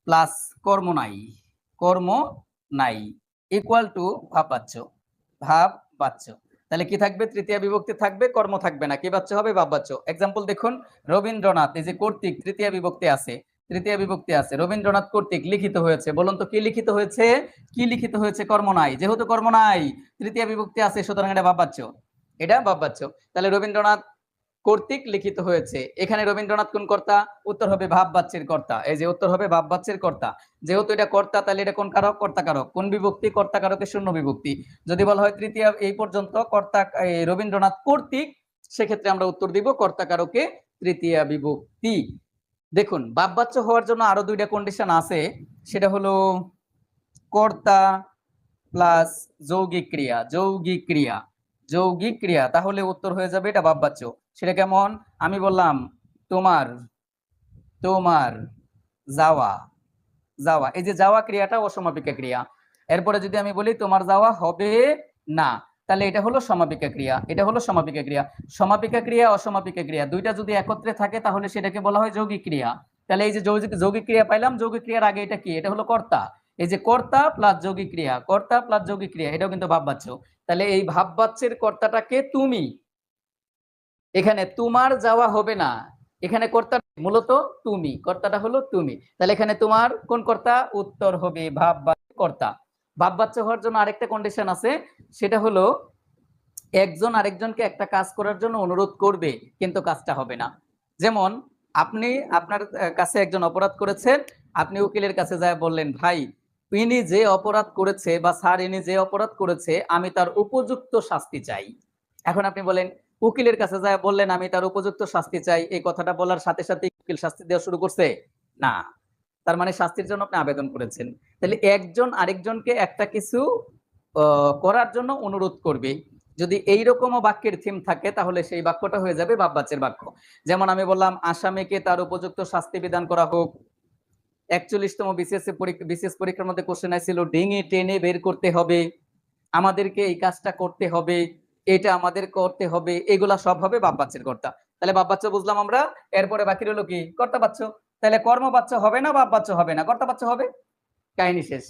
প্লাস কর্ম নাই, কর্ম নাই ইকুয়াল টু ভাব বাচ্য, ভাব বাচ্য। তাহলে কি থাকবে? তৃতীয় বিভক্তি থাকবে, কর্ম থাকবে না, কি বাচ্য হবে? ভাব বাচ্য। এক্সাম্পল দেখুন, রবীন্দ্রনাথ, এই যে কর্তৃক তৃতীয় বিভক্তি আছে, তৃতীয় বিভক্তি আছে, রবীন্দ্রনাথ কর্তৃক লিখিত হয়েছে। বলুন তো কি লিখিত হয়েছে? কি লিখিত হয়েছে? কর্ম নাই। যেহেতু কর্ম নাই, তৃতীয় বিভক্তি আছে, সুতরাং এটা ভাব বাচ্য, এটা ভাব বাচ্য। তাহলে রবীন্দ্রনাথ কর্তৃক লিখিত হয়েছে, এখানে রবীন্দ্রনাথ কোন কর্তা? উত্তর হবে ভাব বাচ্যের কর্তা। এই যে উত্তর হবে ভাব বাচ্যের কর্তা। যেহেতু এটা কর্তা, তাহলে এটা কোন কারক? কর্তা কারক। কোন বিভক্তি? কর্তা কারকের শূন্য বিভক্তি। যদি বলা হয় তৃতীয় এই পর্যন্ত কর্তা রবীন্দ্রনাথ কর্তৃক, সেক্ষেত্রে আমরা উত্তর দিব কর্তা কারকে তৃতীয় বিভক্তি। দেখুন, ভাব বাচ্য হওয়ার জন্য আরো 2টা কন্ডিশন আছে। সেটা হলো কর্তা প্লাস যৌগিক ক্রিয়া, যৌগিক ক্রিয়া, যৌগিক ক্রিয়া। তাহলে উত্তর হয়ে যাবে এটা ভাব বাচ্য। সেটা কেমন? আমি বললাম তোমার, তোমার যাওয়া, যাওয়া, এই যে যাওয়া ক্রিয়াটা অসমাপিকা ক্রিয়া। এরপরে যদি আমি বলি তোমার যাওয়া হবে না, তাহলে এটা হলো সমাপিকা ক্রিয়া, এটা হলো সমাপিকা ক্রিয়া। সমাপিকা ক্রিয়া অসমাপিকা ক্রিয়া দুইটা যদি একত্রে থাকে তাহলে সেটাকে বলা হয় যৌগিক ক্রিয়া। তাহলে এই যে যৌগিক ক্রিয়া পাইলাম, যৌগিক ক্রিয়ার আগে এটা কি? এটা হলো কর্তা। এই যে কর্তা প্লাস যৌগিক ক্রিয়া, কর্তা প্লাস যৌগিক ক্রিয়া, এটাও কিন্তু ভাব বাচ্য। তাহলে এই ভাব বাচ্যের কর্তাটাকে তুমি, এখানে তোমার যাওয়া হবে না, এখানে কর্তা মূলত তুমি, কর্তাটা হলো তুমি। তাহলে এখানে তোমার কোন কর্তা? উত্তর হবে ভাব বাচ্য কর্তা। ভাব বাচ্য হওয়ার জন্য আরেকটা কন্ডিশন আছে, সেটা হলো একজন আরেকজনকে একটা কাজ করার জন্য অনুরোধ করবে, কিন্তু কাজটা হবে না। যেমন আপনি আপনার কাছে একজন অপরাধ করেছেন, আপনি উকিলের কাছে যায় বললেন, ভাই ইনি যে অপরাধ করেছে, বা স্যার ইনি যে অপরাধ করেছে, আমি তার উপযুক্ত শাস্তি চাই। এখন আপনি বলেন, উকিলের কাছে যায় বললেন আমি তার উপযুক্ত শাস্তি চাই, এই কথাটা বলার সাথে সাথে উকিল শাস্তি দেওয়া শুরু করছে? না। তার মানে শাস্তির জন্য আপনি আবেদন করেছেন। তাহলে একজন আরেকজনকে একটা কিছু করার জন্য অনুরোধ করবে। যদি এইরকমও বাক্যের থিম থাকে, তাহলে সেই বাক্যটা হয়ে যাবে ভাব বাচ্যের বাক্য। যেমন আমি বললাম আসামিকে তার উপযুক্ত শাস্তি বিধান করা হোক। 41তম বিসিএস পরীক্ষার মধ্যে কোশ্চেন আসছিল, ডিঙি টেনে বের করতে হবে, আমাদেরকে এই কাজটা করতে হবে, এটা আমাদের করতে হবে, এগুলা সব হবে ভাব বাচ্যের কর্তা। তাহলে ভাব বাচ্য বুঝলাম আমরা। এরপরে বাকি রইল কি? কর্তা বাচ্য। তাহলে কর্ম বাচ্য হবে না, ভাব বাচ্য হবে না, কর্তা বাচ্য হবে। কাহিনী শেষ।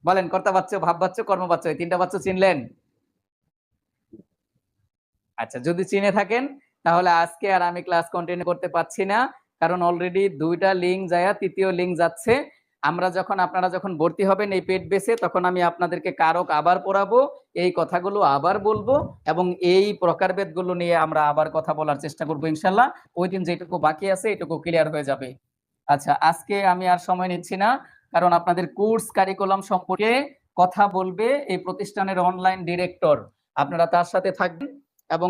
বলেন, কর্তা বাচ্য, ভাব বাচ্য, কর্ম বাচ্য, এই 3টা বাচ্য চিনলেন? আচ্ছা, যদি চিনে থাকেন তাহলে আজকে আর আমি ক্লাস কন্টিনিউ করতে পারছি না, কারণ অলরেডি 2টা লিঙ্ক যায়, 3য় লিঙ্ক যাচ্ছে। আপনারা যখন ভর্তি হবেন এই পেড বেসে, তখন আমি আপনাদেরকে কারক আবার পড়াবো, এই কথাগুলো আবার বলবো, এবং এই প্রকারভেদগুলো নিয়ে আমরা আবার কথা বলার চেষ্টা করবো ইনশাল্লাহ। ওই দিন যেটুকু বাকি আছে এটুকু ক্লিয়ার হয়ে যাবে। আচ্ছা, আজকে আমি আর সময় নিচ্ছি না, কারণ আপনাদের কোর্স কারিকুলাম সম্পর্কে কথা বলবে এই প্রতিষ্ঠানের অনলাইন ডিরেক্টর। আপনারা তার সাথে থাকবেন, এবং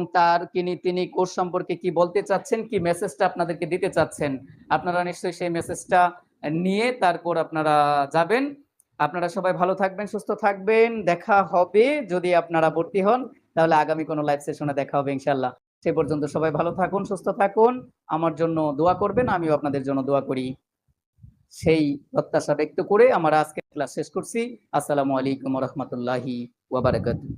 তিনি কোর্স সম্পর্কে কি বলতে চাচ্ছেন, কি মেসেজটা আপনাদেরকে দিতে চাচ্ছেন, আপনারা নিশ্চয়ই সেই মেসেজটা নিয়ে তারপর আপনারা যাবেন। আপনারা সবাই ভালো থাকবেন, সুস্থ থাকবেন। দেখা হবে, যদি আপনারা ভর্তি হন তাহলে আগামী কোনো লাইভ সেশনে দেখা হবে ইনশাল্লাহ। সে পর্যন্ত সবাই ভালো থাকুন, সুস্থ থাকুন, আমার জন্য দোয়া করবেন, আমিও আপনাদের জন্য দোয়া করি। সেই প্রত্যাশা ব্যক্ত করে আমার আজকে ক্লাস শেষ করছি। আসসালামু আলাইকুম ওয়া রাহমাতুল্লাহি ওয়া বারাকাতুহু।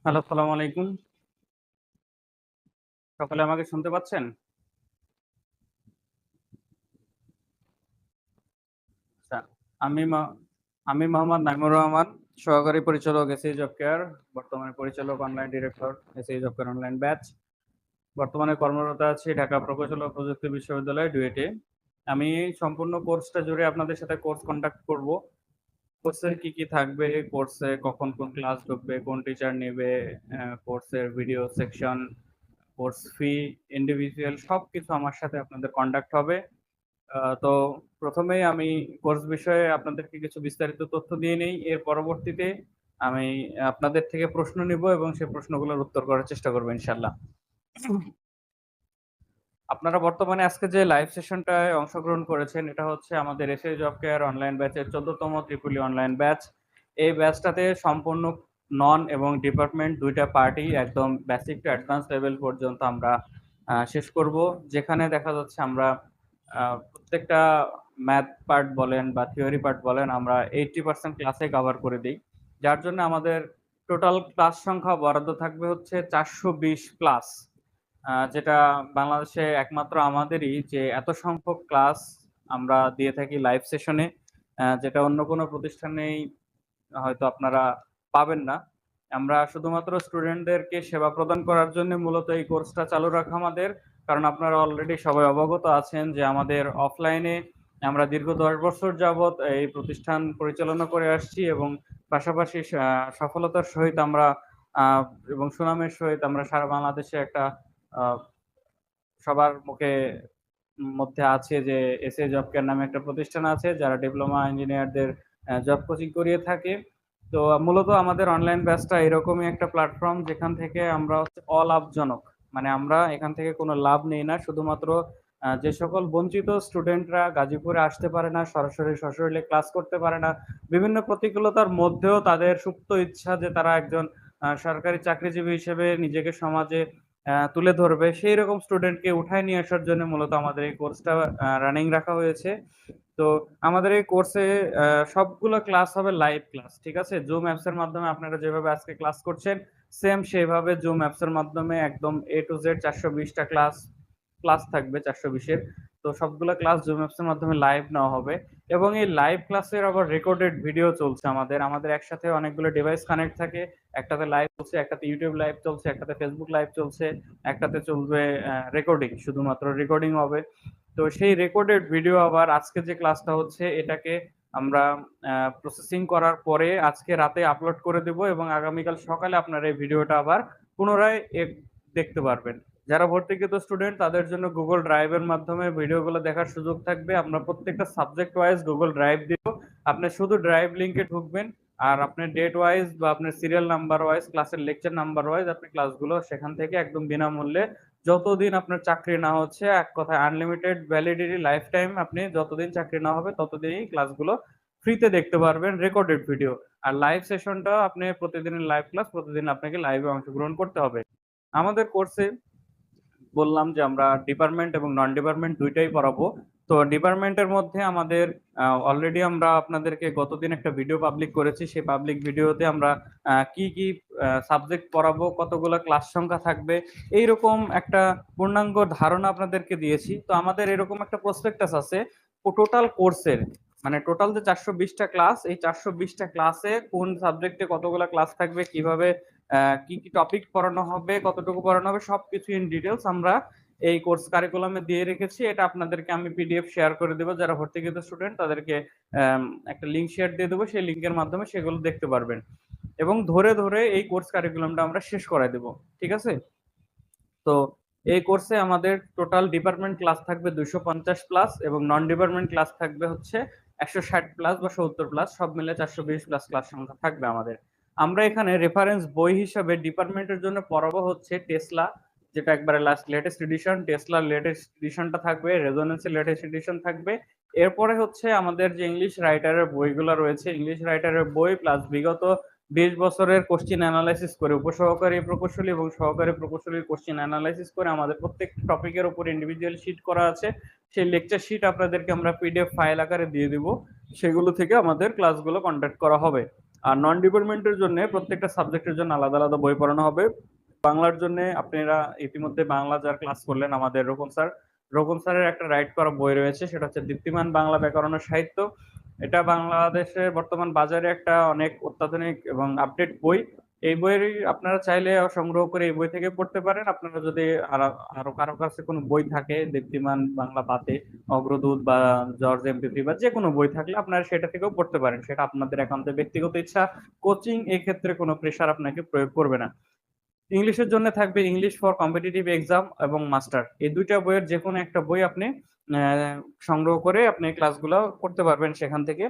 হ্যালো, আসসালামু আলাইকুম। সকলে আমাকে শুনতে পাচ্ছেন? আচ্ছা, আমি মোহাম্মদ নাইমুর রহমান, সহকারী পরিচালক এসএ জব কেয়ার, বর্তমানে পরিচালক online director SA job care online batch. বর্তমানে কর্মরত আছি ঢাকা প্রকৌশল ও প্রযুক্তি বিশ্ববিদ্যালয় ডুয়েটে। আমি সম্পূর্ণ কোর্সটা জুড়ে আপনাদের সাথে কোর্স কন্ডাক্ট করব। কোর্সের কি কি থাকবে, কোর্সে কখন কোন ক্লাস ঢুকবে, কোন টিচার নেবে, কোর্সের video section, course fee, individual সবকিছু আমার সাথে আপনাদের কন্ডাক্ট হবে। তো প্রথমেই আমি কোর্স বিষয়ে আপনাদেরকে কিছু বিস্তারিত তথ্য দিয়ে নেই। এর পরবর্তীতে আমি আপনাদের থেকে প্রশ্ন নিব এবং সেই প্রশ্নগুলোর উত্তর করার চেষ্টা করবো ইনশাল্লাহ। আপনারা বর্তমানে আজকে যে লাইভ সেশনটায় অংশগ্রহণ করেছেন, এটা হচ্ছে আমাদের এসএ জব কেয়ার অনলাইন ব্যাচের 14তম ত্রিপুলি অনলাইন ব্যাচ। এই ব্যাচটাতে সম্পূর্ণ নন এবং ডিপার্টমেন্ট দুইটা পার্টি একদম বেসিক টু অ্যাডভান্স লেভেল পর্যন্ত আমরা শেষ করব, যেখানে দেখা যাচ্ছে আমরা প্রত্যেকটা ম্যাথ পার্ট বলেন বা থিওরি পার্ট বলেন আমরা 80% ক্লাসে কভার করে দিই, যার জন্য আমাদের টোটাল ক্লাস সংখ্যা বরাদ্দ থাকবে হচ্ছে 420 প্লাস, যেটা বাংলাদেশে একমাত্র আমাদেরই যে এত সংখ্যক ক্লাস আমরা দিয়ে থাকি লাইভ সেশনে, যেটা অন্য কোনো প্রতিষ্ঠানেই হয়তো আপনারা পাবেন না। আমরা শুধুমাত্র স্টুডেন্টদেরকে সেবা প্রদান করার জন্য মূলত এই কোর্সটা চালু রাখা আমাদের, কারণ আপনারা অলরেডি সবাই অবগত আছেন যে আমাদের অফলাইনে আমরা দীর্ঘ 10 বছর যাবৎ এই প্রতিষ্ঠান পরিচালনা করে আসছি এবং পাশাপাশি সফলতার সহিত আমরা এবং সুনামের সহিত আমরা সারা বাংলাদেশে একটা সবার মধ্যে আছে যে এসএ জব কেয়ার নামে একটা প্রতিষ্ঠান আছে যারা ডিপ্লোমা ইঞ্জিনিয়ারদের জব কোচিং করিয়ে থাকে। তো মূলত আমাদের অনলাইন ব্যাচটা এরকমই একটা প্ল্যাটফর্ম যেখান থেকে আমরা হচ্ছে অলাভজনক, মানে আমরা এখান থেকে কোনো লাভ নেই না, শুধুমাত্র যে সকল বঞ্চিত স্টুডেন্টরা গাজীপুরে আসতে পারে না, সরাসরি সশরীরে ক্লাস করতে পারে না, বিভিন্ন প্রতিকূলতার মধ্যেও তাদের সুপ্ত ইচ্ছা যে তারা একজন সরকারি চাকরিজীবী হিসেবে নিজেকে সমাজে তুলে ধরবে, সেই রকম স্টুডেন্টকে উঠায় নিয়ে আসার জন্য মূলত আমাদের এই কোর্সটা রানিং রাখা হয়েছে। তো আমাদের এই কোর্সে সবগুলো ক্লাস হবে লাইভ ক্লাস, ঠিক আছে? জুম অ্যাপস এর মাধ্যমে আপনারা যেভাবে আজকে ক্লাস করছেন সেম সেইভাবে জুম অ্যাপস এর মাধ্যমে একদম A to Z 420টা ক্লাস থাকবে 420-এর। তো সবগুলো ক্লাস জুম অ্যাপস এর মাধ্যমে লাইভ নেওয়া হবে এবং এই লাইভ ক্লাসের আবার রেকর্ডেড ভিডিও চলছে আমাদের একসাথে অনেকগুলো ডিভাইস কানেক্ট থাকে, একটাতে লাইভ চলছে, একটাতে ইউটিউব লাইভ চলছে, একটাতে ফেসবুক লাইভ চলছে, একটাতে চলবে রেকর্ডিং, শুধুমাত্র রেকর্ডিং হবে। তো সেই রেকর্ডেড ভিডিও আবার আজকে যে ক্লাসটা হচ্ছে এটাকে আমরা প্রসেসিং করার পরে আজকে রাতে আপলোড করে দেব এবং আগামীকাল সকালে আপনারা এই ভিডিওটা আবার পুনরায় দেখতে পারবেন। যারা ভর্তিকৃত স্টুডেন্ট তাদের জন্য গুগল ড্রাইভের মাধ্যমে ভিডিওগুলো দেখার সুযোগ থাকবে। আমরা প্রত্যেকটা সাবজেক্ট ওয়াইজ গুগল ড্রাইভ দিব, আপনি শুধু ড্রাইভ লিংকে ঢুকবেন আর আপনি ডেট ওয়াইজ বা আপনার সিরিয়াল নাম্বার ওয়াইজ ক্লাসের লেকচার নাম্বার ওয়াইজ আপনি ক্লাসগুলো সেখান থেকে একদম বিনামূল্যে যতদিন আপনার চাকরি না হচ্ছে, এক কথায় আনলিমিটেড ভ্যালিডিটি লাইফ টাইম, আপনি যতদিন চাকরি না হবে ততদিনই ক্লাসগুলো ফ্রিতে দেখতে পারবেন রেকর্ডেড ভিডিও। আর লাইভ সেশনটা আপনি প্রতিদিনের লাইভ ক্লাস, প্রতিদিন আপনাকে লাইভে অংশগ্রহণ করতে হবে। আমাদের কোর্সে বললাম যে আমরা ডিপার্টমেন্ট এবং নন ডিপার্টমেন্ট দুইটাই পড়াবো। তো ডিপার্টমেন্টের মধ্যে আমাদের অলরেডি আমরা আপনাদেরকে গতদিন একটা ভিডিও পাবলিক করেছি, সেই পাবলিক ভিডিওতে আমরা কি কি সাবজেক্ট পড়াবো, কতগুলো ক্লাস সংখ্যা থাকবে, এইরকম একটা পূর্ণাঙ্গ ধারণা আপনাদেরকে দিয়েছি। তো আমাদের এরকম একটা প্রসপেক্টাস আছে টোটাল কোর্সের, মানে টোটাল যে 420টা ক্লাস, এই 420টা ক্লাসে কোন সাবজেক্টে কতগুলো ক্লাস থাকবে, কিভাবে কি কি টপিক পড়ানো হবে, কতটুকু পড়ানো হবে, সবকিছু ইন ডিটেলস আমরা এই কোর্স কারিকুলামে দিয়ে রেখেছি। এটা আপনাদেরকে আমি পিডিএফ শেয়ার করে দেবো, যারা ভর্তিকৃত স্টুডেন্ট তাদেরকে একটা লিঙ্ক শেয়ার দিয়ে দেবো, সেই লিঙ্কের মাধ্যমে সেগুলো দেখতে পারবেন এবং ধরে ধরে এই কোর্স কারিকুলামটা আমরা শেষ করাই দেবো, ঠিক আছে? তো এই কোর্সে আমাদের টোটাল ডিপার্টমেন্ট ক্লাস থাকবে 250 প্লাস এবং নন ডিপার্টমেন্ট ক্লাস থাকবে হচ্ছে 160 প্লাস বা 70 প্লাস, সব মিলে 420 প্লাস ক্লাস সংখ্যা থাকবে আমাদের। আমরা এখানে রেফারেন্স বই হিসাবে ডিপার্টমেন্টের জন্য পড়াবো হচ্ছে টেসলা, যেটা একবারে লেটেস্ট এডিশন, টেসলার লেটেস্ট এডিশনটা থাকবে, রেজোনেন্সের লেটেস্ট এডিশন থাকবে। এরপরে হচ্ছে আমাদের যে ইংলিশ রাইটারের বইগুলো রয়েছে, ইংলিশ রাইটারের বই প্লাস বিগত 20 বছরের কোশ্চিন অ্যানালাইসিস করে উপসহকারী প্রকৌশলী এবং সহকারী প্রকৌশলীর কোশ্চিন অ্যানালাইসিস করে আমাদের প্রত্যেক টপিকের উপর ইন্ডিভিজুয়াল শিট করা আছে, সেই লেকচার শিট আপনাদেরকে আমরা পিডিএফ ফাইল আকারে দিয়ে দিব, সেগুলো থেকে আমাদের ক্লাসগুলো কন্ডাক্ট করা হবে। আর নন ডিপার্টমেন্টের জন্য প্রত্যেকটা সাবজেক্টের জন্য আলাদা আলাদা বই পড়ানো হবে। বাংলার জন্য আপনারা ইতিমধ্যে বাংলা যারা ক্লাস করলেন আমাদের রোকন স্যারের একটা রাইট করা বই রয়েছে, সেটা হচ্ছে দীপ্তিমান বাংলা ব্যাকরণ ও সাহিত্য। এটা বাংলাদেশের বর্তমান বাজারে একটা অনেক অত্যাধুনিক এবং আপডেট বই। এই বইয়ের আপনারা চাইলে সংগ্রহ করে এই বই থেকে পড়তে পারেন। আপনারা যদি আরো কারো কাছে কোনো বই থাকে দীপ্তিমান বাংলা বাদে, অগ্রদূত বা জর্জ এমপিপি বা যে কোনো বই থাকলে আপনারা সেটা থেকেও পড়তে পারেন, সেটা আপনাদের একান্ত ব্যক্তিগত ইচ্ছা। কোচিং এই ক্ষেত্রে কোনো প্রেশার আপনাকে প্রয়োগ করবে না। ইংলিশের জন্য থাকবে ইংলিশ ফর কম্পিটিটিভ এক্সাম এবং মাস্টার, এই দুইটা বইয়ের যে কোনো একটা বই আপনি সংগ্রহ করে আপনি ক্লাসগুলো করতে পারবেন সেখান থেকে।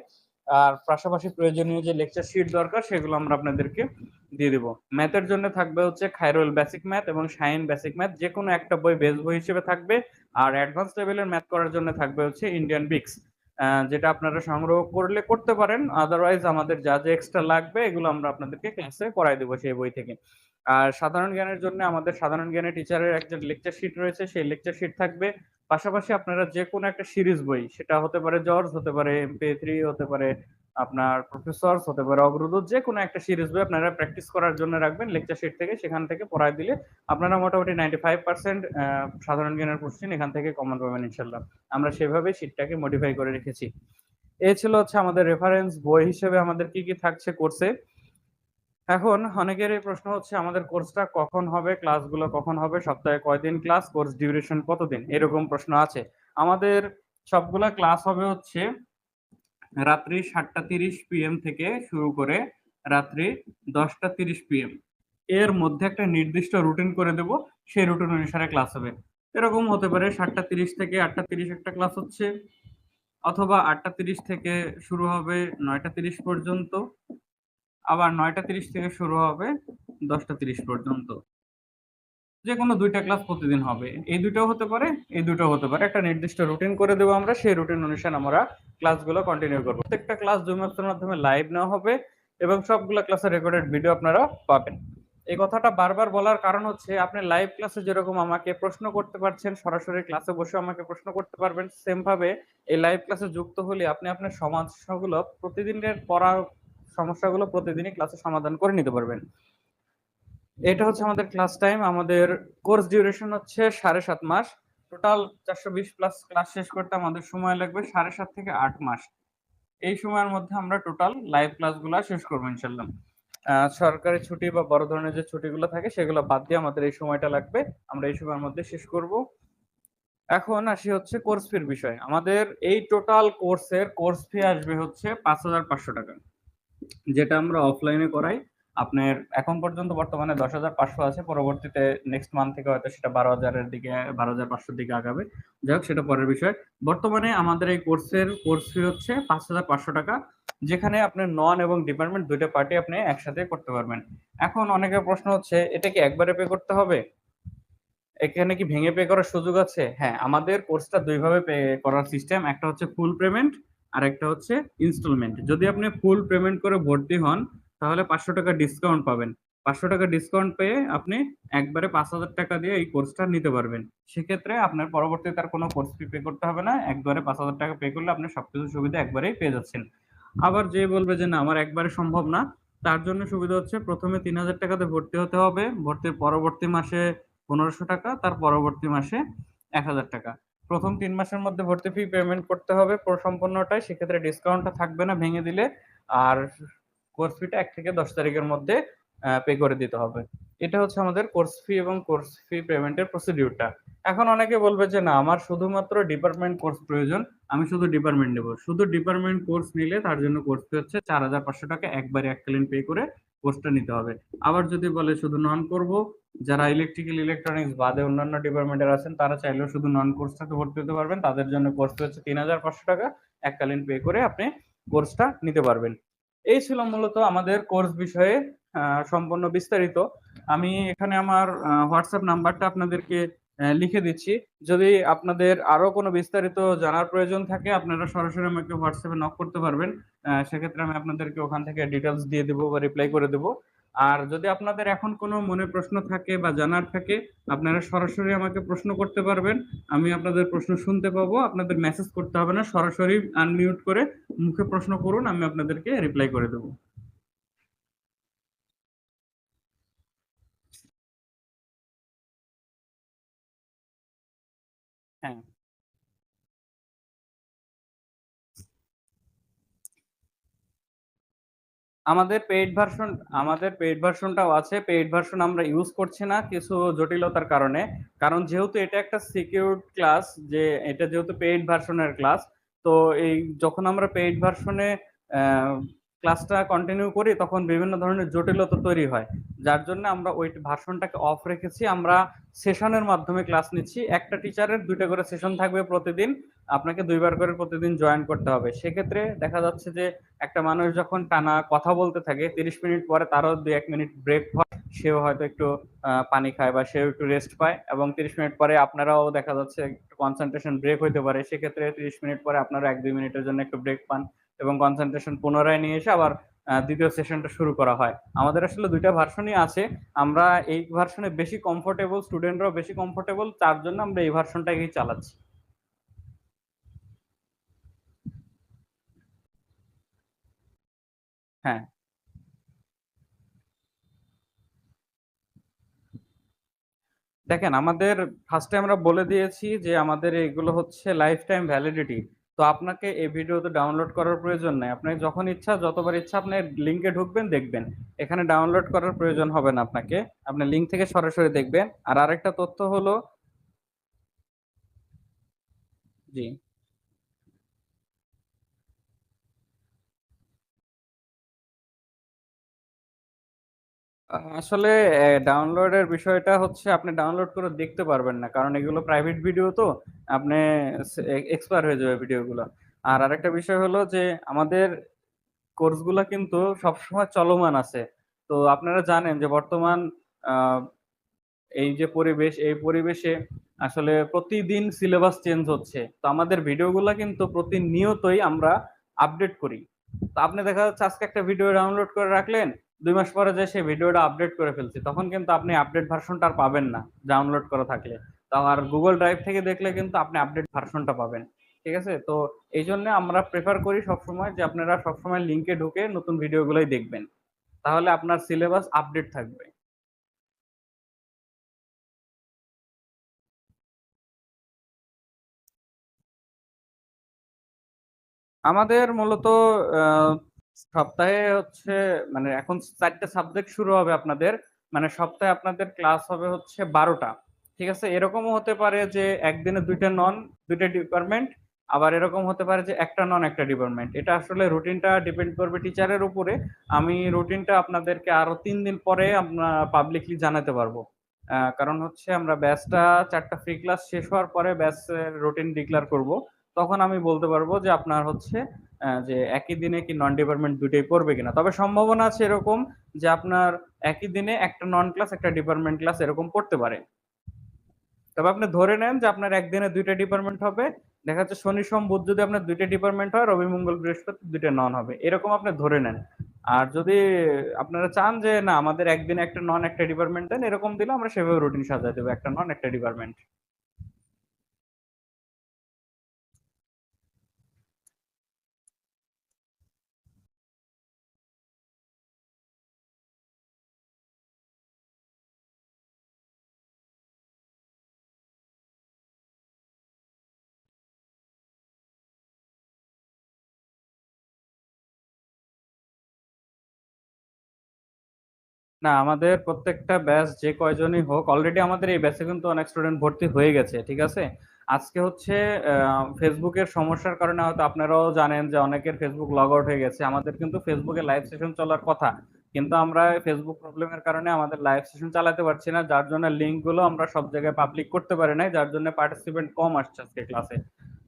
আর পাশাপাশি প্রয়োজনীয় যে লেকচার শিট দরকার সেগুলো আমরা আপনাদেরকে দিয়ে দেবো। ম্যাথের জন্য থাকবে হচ্ছে খায়রুল বেসিক ম্যাথ এবং শাইন বেসিক ম্যাথ, যে কোনো একটা বই বেস বই হিসেবে থাকবে। আর অ্যাডভান্স লেভেলের ম্যাথ করার জন্য থাকবে হচ্ছে ইন্ডিয়ান বিক্স, যেটা আপনারা সংগ্রহ করলে করতে পারেন। আদারওয়াইজ আমাদের যা যা এক্সট্রা লাগবে এগুলো আমরা আপনাদেরকে ক্লাসে করাই দেবো সেই বই থেকে। আর সাধারণ জ্ঞানের জন্য আমাদের সাধারণ জ্ঞানের টিচারের একটা লেকচার শিট রয়েছে, সেই লেকচার শিট থাকবে। পাশাপাশি আপনারা যে কোনো একটা সিরিজ বই, সেটা হতে পারে জর্জ, হতে পারে এমপি3, হতে পারে আপনার প্রফেসর, হতে পারে অগ্রদূত, যে কোনো একটা সিরিজ বই আপনারা প্র্যাকটিস করার জন্য রাখবেন লেকচার শিট থেকে। সেখান থেকে পড়ায় দিলে আপনারা মোটামুটি 95% সাধারণ জ্ঞানের কোশ্চেন এখান থেকে কমন পাবেন ইনশাল্লাহ। আমরা সেভাবে শিটটাকে মডিফাই করে রেখেছি। এই ছিল হচ্ছে আমাদের রেফারেন্স বই হিসেবে আমাদের কি কি থাকছে কোর্সে। এখন অনেকেরই প্রশ্ন হচ্ছে আমাদের কোর্সটা কখন হবে, ক্লাসগুলো কখন হবে, সপ্তাহে কয়দিন ক্লাস, কোর্স ডিউরেশন কতদিন, এরকম প্রশ্ন আছে। আমাদের সবগুলা ক্লাস হবে হচ্ছে রাত্রি 7:30 PM থেকে শুরু করে রাত্রি 10:30 PM এর মধ্যে একটা নির্দিষ্ট রুটিন করে দেব, সেই রুটিন অনুসারে ক্লাস হবে। এরকম হতে পারে 7:30 থেকে 8:30 একটা ক্লাস হচ্ছে, অথবা 8:30 থেকে শুরু হবে 9:30 পর্যন্ত, আবার 9:30 থেকে শুরু হবে 10:30 পর্যন্ত। যে কোনো দুইটা ক্লাস প্রতিদিন হবে, এই দুইটাও হতে পারে, এই দুইটাও হতে পারে। একটা নির্দিষ্ট রুটিন করে দেবো আমরা, সেই রুটিন অনুসারে আমরা ক্লাসগুলো কন্টিনিউ করবো। প্রত্যেকটা ক্লাস জুম অ্যাপসের মাধ্যমে লাইভ নেওয়া হবে এবং সবগুলো ক্লাসের রেকর্ডেড ভিডিও আপনারা পাবেন। এই কথাটা বারবার বলার কারণ হচ্ছে আপনি লাইভ ক্লাসে যেরকম আমাকে প্রশ্ন করতে পারছেন, সরাসরি ক্লাসে বসে আমাকে প্রশ্ন করতে পারবেন, সেম ভাবে এই লাইভ ক্লাসে যুক্ত হলে আপনি আপনার সমস্যাগুলো প্রতিদিনের পড়া সমস্যাগুলো প্রতিদিনই ক্লাসে সমাধান করে নিতে পারবেন। এটা হচ্ছে আমাদের ক্লাস টাইম। আমাদের কোর্স ডিউরেশন হচ্ছে 7.5 মাস। টোটাল 420 প্লাস ক্লাস শেষ করতে আমাদের সময় লাগবে 7.5 থেকে 8 মাস। এই সময়ের মধ্যে আমরা টোটাল লাইভ ক্লাসগুলো শেষ করবো ইনশাল্লাহ। সরকারি ছুটি বা বড় ধরনের যে ছুটিগুলো থাকে সেগুলো বাদ দিয়ে আমাদের এই সময়টা লাগবে, আমরা এই সময়ের মধ্যে শেষ করব। এখন আসি হচ্ছে কোর্স ফির বিষয়। আমাদের এই টোটাল কোর্সের কোর্স ফি আসবে হচ্ছে 5,500 টাকা, যেটা আমরা অফলাইনে করাই। আপনার এখন পর্যন্ত বর্তমানে 10,500 আছে, পরবর্তীতে নেক্সট মান্থ থেকে হয়তো সেটা 12,000-এর দিকে 12,500-র দিকে আগাবে। যাই হোক, সেটা পরের বিষয়। বর্তমানে আমাদের এই কোর্সের কোর্স ফি হচ্ছে 5,500 টাকা, যেখানে আপনার নন এবং ডিপার্টমেন্ট দুইটা পার্টি আপনি একসাথে করতে পারবেন। এখন অনেকের প্রশ্ন হচ্ছে এটা কি একবারে পে করতে হবে, এখানে কি ভেঙে পে করার সুযোগ আছে? হ্যাঁ, আমাদের কোর্সটা দুইভাবে পে করার সিস্টেম, একটা হচ্ছে ফুল পেমেন্ট আর একটা হচ্ছে ইনস্টলমেন্ট। যদি আপনি ফুল পেমেন্ট করে ভর্তি হন তাহলে 500 টাকা ডিসকাউন্ট পাবেন। 500 টাকা ডিসকাউন্ট পেয়ে আপনি একবারে 5,000 টাকা দিয়ে এই কোর্সটা নিতে পারবেন। সেক্ষেত্রে আপনার পরবর্তীতে আর কোনো কোর্স ফি পে করতে হবে না, একবারে 5,000 টাকা পে করলে আপনি সবকিছু সুবিধা একবারেই পেয়ে যাচ্ছেন। আবার যে বলবে যে না আমার একবারে সম্ভব না, তার জন্য সুবিধা হচ্ছে প্রথমে 3,000 টাকাতে ভর্তি হতে হবে, ভর্তির পরবর্তী মাসে 1,500 টাকা, তার পরবর্তী মাসে 1,000 টাকা। প্রথম 3 মাসের মধ্যে ভর্তি ফি পেমেন্ট করতে হবে সম্পূর্ণটাই, সেক্ষেত্রে ডিসকাউন্টটা থাকবে না ভেঙে দিলে। আর কোর্স ফিটা 1 থেকে 10 তারিখের মধ্যে পে করে দিতে হবে। এটা হচ্ছে আমাদের কোর্স ফি এবং কোর্স ফি পেমেন্টের প্রসিডিউরটা। এখন অনেকে বলবে যে না আমার শুধুমাত্র ডিপার্টমেন্ট কোর্স প্রয়োজন, আমি শুধু ডিপার্টমেন্ট নেব। শুধু ডিপার্টমেন্ট কোর্স নিলে তার জন্য কোর্স ফি হচ্ছে 4,500 টাকা, একবারে এককালীন পে করে কোর্সটা নিতে হবে। আবার যদি বলে শুধু নন করব, যারা ইলেকট্রিক্যাল ইলেকট্রনিক্স বাদে অন্যান্য ডিপার্টমেন্টের আছেন তারা চাইলেও শুধু নন কোর্সটাতে ভর্তি হতে পারবেন, তাদের জন্য কোর্স ফি হচ্ছে 3,500 টাকা, এককালীন পে করে আপনি কোর্সটা নিতে পারবেন। এই ছিল মূলত আমাদের কোর্স বিষয়ে সম্পূর্ণ বিস্তারিত। আমি এখানে আমার হোয়াটসঅ্যাপ নাম্বারটা আপনাদেরকে লিখে দিচ্ছি। যদি আপনাদের আরো কোনো বিস্তারিত জানার প্রয়োজন থাকে আপনারা সরাসরি আমাকে হোয়াটসঅ্যাপে নক করতে পারবেন। সেক্ষেত্রে আমি আপনাদেরকে ওখান থেকে ডিটেলস দিয়ে দেবো বা রিপ্লাই করে দেবো। আর যদি আপনাদের এখন কোনো মনে প্রশ্ন থাকে বা জানার থাকে আপনারা সরাসরি আমাকে প্রশ্ন করতে পারবেন, আমি আপনাদের প্রশ্ন শুনতে পাবো, আপনাদের মেসেজ করতে হবে না, সরাসরি আনমিউট করে মুখে প্রশ্ন করুন, আমি আপনাদেরকে রিপ্লাই করে দেবো। আমাদের পেইড ভার্সনটাও আছে। পেইড ভার্সন আমরা ইউজ করছি না কিছু জটিলতার কারণে। কারণ যেহেতু এটা একটা সিকিউরড ক্লাস, যে এটা যেহেতু পেইড ভার্সনের ক্লাস, তো এই যখন আমরা পেইড ভার্সনে অ্যা ক্লাসটা কন্টিনিউ করি তখন বিভিন্ন ধরনের জটিলতা তৈরি হয়। যার জন্য আমরা ওই ভার্সনটাকে অফ রেখেছি। আমরা সেশনের মাধ্যমে ক্লাস নিচ্ছি। একটা টিচারের ২ টা করে সেশন থাকবে প্রতিদিন। আপনাকে ২ বার করে প্রতিদিন জয়েন করতে হবে। সেক্ষেত্রে দেখা যাচ্ছে যে একটা মানুষ যখন টানা কথা বলতে থাকে ৩০ মিনিট পরে তারও ২-১ মিনিট ব্রেক হয়। সেও হয়তো একটু পানি খায় বা সেও একটু রেস্ট পায়, এবং ৩০ মিনিট পরে আপনারাও দেখা যাচ্ছে একটু কনসেনট্রেশন ব্রেক হইতে পারে। সেক্ষেত্রে ৩০ মিনিট পরে আপনারা ১-২ মিনিটের জন্য একটু ব্রেক পান এবং কনসেনট্রেশন পুনরায় নিয়ে এসে আবার দ্বিতীয় সেশনটা শুরু করা হয়। আমাদের আসলে ২ টা ভার্সনই আছে। আমরা এই ভার্সনে বেশি কমফোর্টেবল, স্টুডেন্টরাও বেশি কমফোর্টেবল, তার জন্য আমরা এই ভার্সনটাকেই চালাচ্ছি। হ্যাঁ। দেখেন, আমাদের ফার্স্টে আমরা বলে দিয়েছি যে আমাদের এগুলো হচ্ছে লাইফ টাইম ভ্যালিডিটি। তো আপনাকে এই ভিডিওতে ডাউনলোড করার প্রয়োজন নাই। আপনার যখন ইচ্ছা যতবার ইচ্ছা আপনি লিংকে ঢুকবেন, দেখবেন। এখানে ডাউনলোড করার প্রয়োজন হবে না আপনাকে। আপনি লিংক থেকে সরাসরি দেখবেন। আর আরেকটা তথ্য হলো, জি, আসলে ডাউনলোডের বিষয়টা হচ্ছে আপনি ডাউনলোড করে দেখতে পারবেন না। কারণ এগুলো প্রাইভেট ভিডিও তো আপনি এক্সপায়ার হয়ে যাবে ভিডিওগুলো। আর আরেকটা বিষয় হলো যে আমাদের কোর্সগুলা কিন্তু সবসময় চলমান আছে। তো আপনারা জানেন যে বর্তমান আ এই যে পরিবেশ, এই পরিবেশে আসলে প্রতিদিন সিলেবাস চেঞ্জ হচ্ছে। তো আমাদের ভিডিওগুলা কিন্তু প্রতিনিয়তই আমরা আপডেট করি। তো আপনি দেখা যাচ্ছে আজকে একটা ভিডিও ডাউনলোড করে রাখলেন, ২ মাস পরে যেয়ে সেই ভিডিওটা আপডেট করে ফেলছি। তখন কিন্তু আপনি আপডেট ভার্সনটা আর পাবেন না, ডাউনলোড করা থাকলে। তো আর Google Drive থেকে দেখলে কিন্তু আপনি আপডেট ভার্সনটা পাবেন। ঠিক আছে? তো এইজন্য আমরা প্রেফার করি সবসময় যে আপনারা সবসময় লিংকে ঢুকে নতুন ভিডিওগুলাই দেখবেন। তাহলে আপনার সিলেবাস আপডেট থাকবে। আমাদের মূলত আ সপ্তাহে হচ্ছে, মানে এখন ৪ টা সাবজেক্ট শুরু হবে আপনাদের। মানে সপ্তাহে আপনাদের ক্লাস হবে হচ্ছে ১২ টা। ঠিক আছে? এরকমও হতে পারে যে একদিনে ২ টা নন, ২ টা ডিপার্টমেন্ট। আবার এরকম হতে পারে যে একটা নন, একটা ডিপার্টমেন্ট। এটা আসলে রুটিনটা ডিপেন্ড করবে টিচারের উপরে। আমি রুটিনটা আপনাদেরকে আরো ৩ দিন পরে পাবলিকলি জানাতে পারবো। কারণ হচ্ছে আমরা ব্যাচটা ৪ টা ফ্রি ক্লাস শেষ হওয়ার পরে ব্যাচের রুটিন ডিক্লেয়ার করব। তখন আমি বলতে পারবো যে আপনার হচ্ছে যে একই দিনে কি নন ডিপার্টমেন্ট ২ টাই পড়বে কিনা। তবে সম্ভাবনা আছে এরকম যে আপনার একই দিনে একটা নন ক্লাস, একটা ডিপার্টমেন্ট ক্লাস এরকম পড়তে পারে। তবে আপনি ধরে নেন যে আপনার একদিনে ২ টা ডিপার্টমেন্ট হবে। দেখা যাচ্ছে শনি, সোম, বুধ যদি আপনার ২ টা ডিপার্টমেন্ট হয়, রবি, মঙ্গল, বৃহস্পতি ২ টা নন হবে। এরকম আপনি ধরে নেন। আর যদি আপনারা চান যে না আমাদের একদিনে একটা নন, একটা ডিপার্টমেন্ট দেন, এরকম দিলে আমরা সেভাবে রুটিন সাজায় দেব। একটা নন, একটা ডিপার্টমেন্ট। না, আমাদের প্রত্যেকটা ব্যাচ যে কয়জনই হোক, অলরেডি আমাদের এই ব্যাচে কিন্তু অনেক স্টুডেন্ট ভর্তি হয়ে গেছে। ঠিক আছে? আজকে হচ্ছে ফেসবুকের সমস্যার কারণে হয়তো আপনারাও জানেন যে অনেকের ফেসবুক লগ আউট হয়ে গেছে। আমাদের কিন্তু ফেসবুকে লাইভ সেশন চলার কথা। কিন্তু আমরা ফেসবুক প্রবলেমের কারণে আমাদের লাইভ সেশন চালাতে পারছি না। যার জন্য লিংক গুলো আমরা সব জায়গায় পাবলিক করতে পারি নাই। যার জন্য পার্টিসিপেন্ট কম আসছে আজকে ক্লাসে।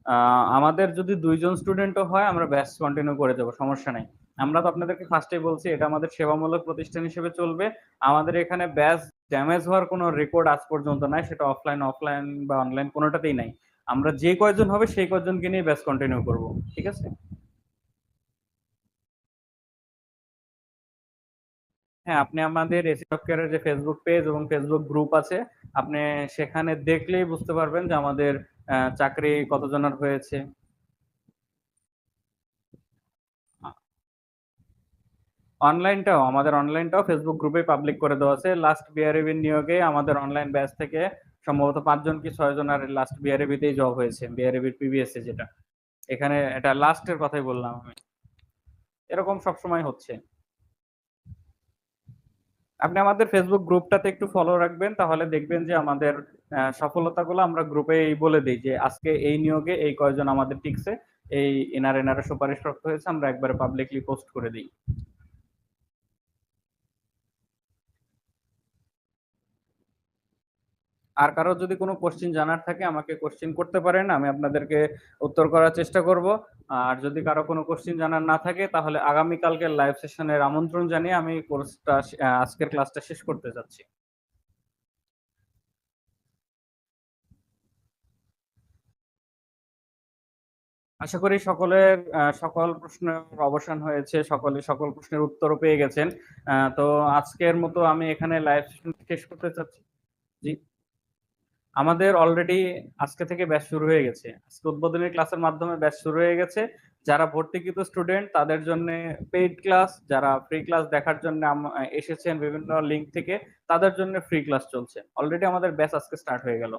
আ আমাদের যদি ২ জন স্টুডেন্টও হয় আমরা ব্যাচ কন্টিনিউ করে যাব। সমস্যা নাই। আমরা তো আপনাদেরকে ফার্স্টেই বলছি এটা আমাদের সেবামূলক প্রতিষ্ঠান হিসেবে চলবে। আমাদের এখানে ব্যাচ ড্যামেজ হওয়ার কোনো রেকর্ড আজ পর্যন্ত নাই। সেটা অফলাইন বা অনলাইন কোনটাতেই নাই। আমরা যে কয়জন হবে সেই কয়জনকে নিয়ে ব্যাচ কন্টিনিউ করব। ঠিক আছে? হ্যাঁ, আপনি আমাদের এসি সফটওয়্যারের যে ফেসবুক পেজ এবং ফেসবুক গ্রুপ আছে, আপনি সেখানে দেখলেই বুঝতে পারবেন যে আমাদের চাকরি কতজনের হয়েছে। আমাদের অনলাইনটাও ফেসবুক গ্রুপে পাবলিক করে দেওয়া আছে। লাস্ট বিআরএবি নিয়োগে আমাদের অনলাইন ব্যাচ থেকে সম্ভবত ৫ জন কি ৬ জনের লাস্ট বিআরএবিতেই জব হয়েছে। বিআরএবির প্রিভিয়াসে যেটা। এখানে এটা লাস্টের কথাই বললাম আমি। এরকম সবসময় হচ্ছে। আপনি আমাদের ফেসবুক গ্রুপটাতে একটু ফলো রাখবেন, তাহলে দেখবেন যে আমাদের সফলতাগুলো আমরা গ্রুপেই বলে দিই যে আজকে এই নিয়োগে এই কয়জন আমাদের টিকছে, এই এনারা সুপারিশপ্রাপ্ত হয়েছে, আমরা একবারে পাবলিকলি পোস্ট করে দিই। আর কারো যদি কোনো কোশ্চেন জানার থাকে আমাকে কোশ্চেন করতে পারেন, আমি আপনাদেরকে উত্তর করার চেষ্টা করব। আর যদি কারো কোনো কোশ্চেন জানার না থাকে তাহলে আগামীকালকের লাইভ সেশনের আমন্ত্রণ জানিয়ে আমি কোর্সটা আজকের ক্লাসটা শেষ করতে যাচ্ছি। আশা করি সকলের সকল প্রশ্নের অবসান হয়েছে, সকলে সকল প্রশ্নের উত্তরও পেয়ে গেছেন। তো আজকের মতো আমি এখানে লাইভ সেশন শেষ করতে চাচ্ছি। জি, আমাদের অলরেডি আজকে থেকে ব্যাচ শুরু হয়ে গেছে। আজকে উদ্বোধনী ক্লাসের মাধ্যমে ব্যাচ শুরু হয়ে গেছে। যারা ভর্তিকৃত স্টুডেন্ট তাদের জন্য পেইড ক্লাস, যারা ফ্রি ক্লাস দেখার জন্য এসেছেন বিভিন্ন লিঙ্ক থেকে, তাদের জন্য ফ্রি ক্লাস চলছে। অলরেডি আমাদের ব্যাচ আজকে স্টার্ট হয়ে গেল।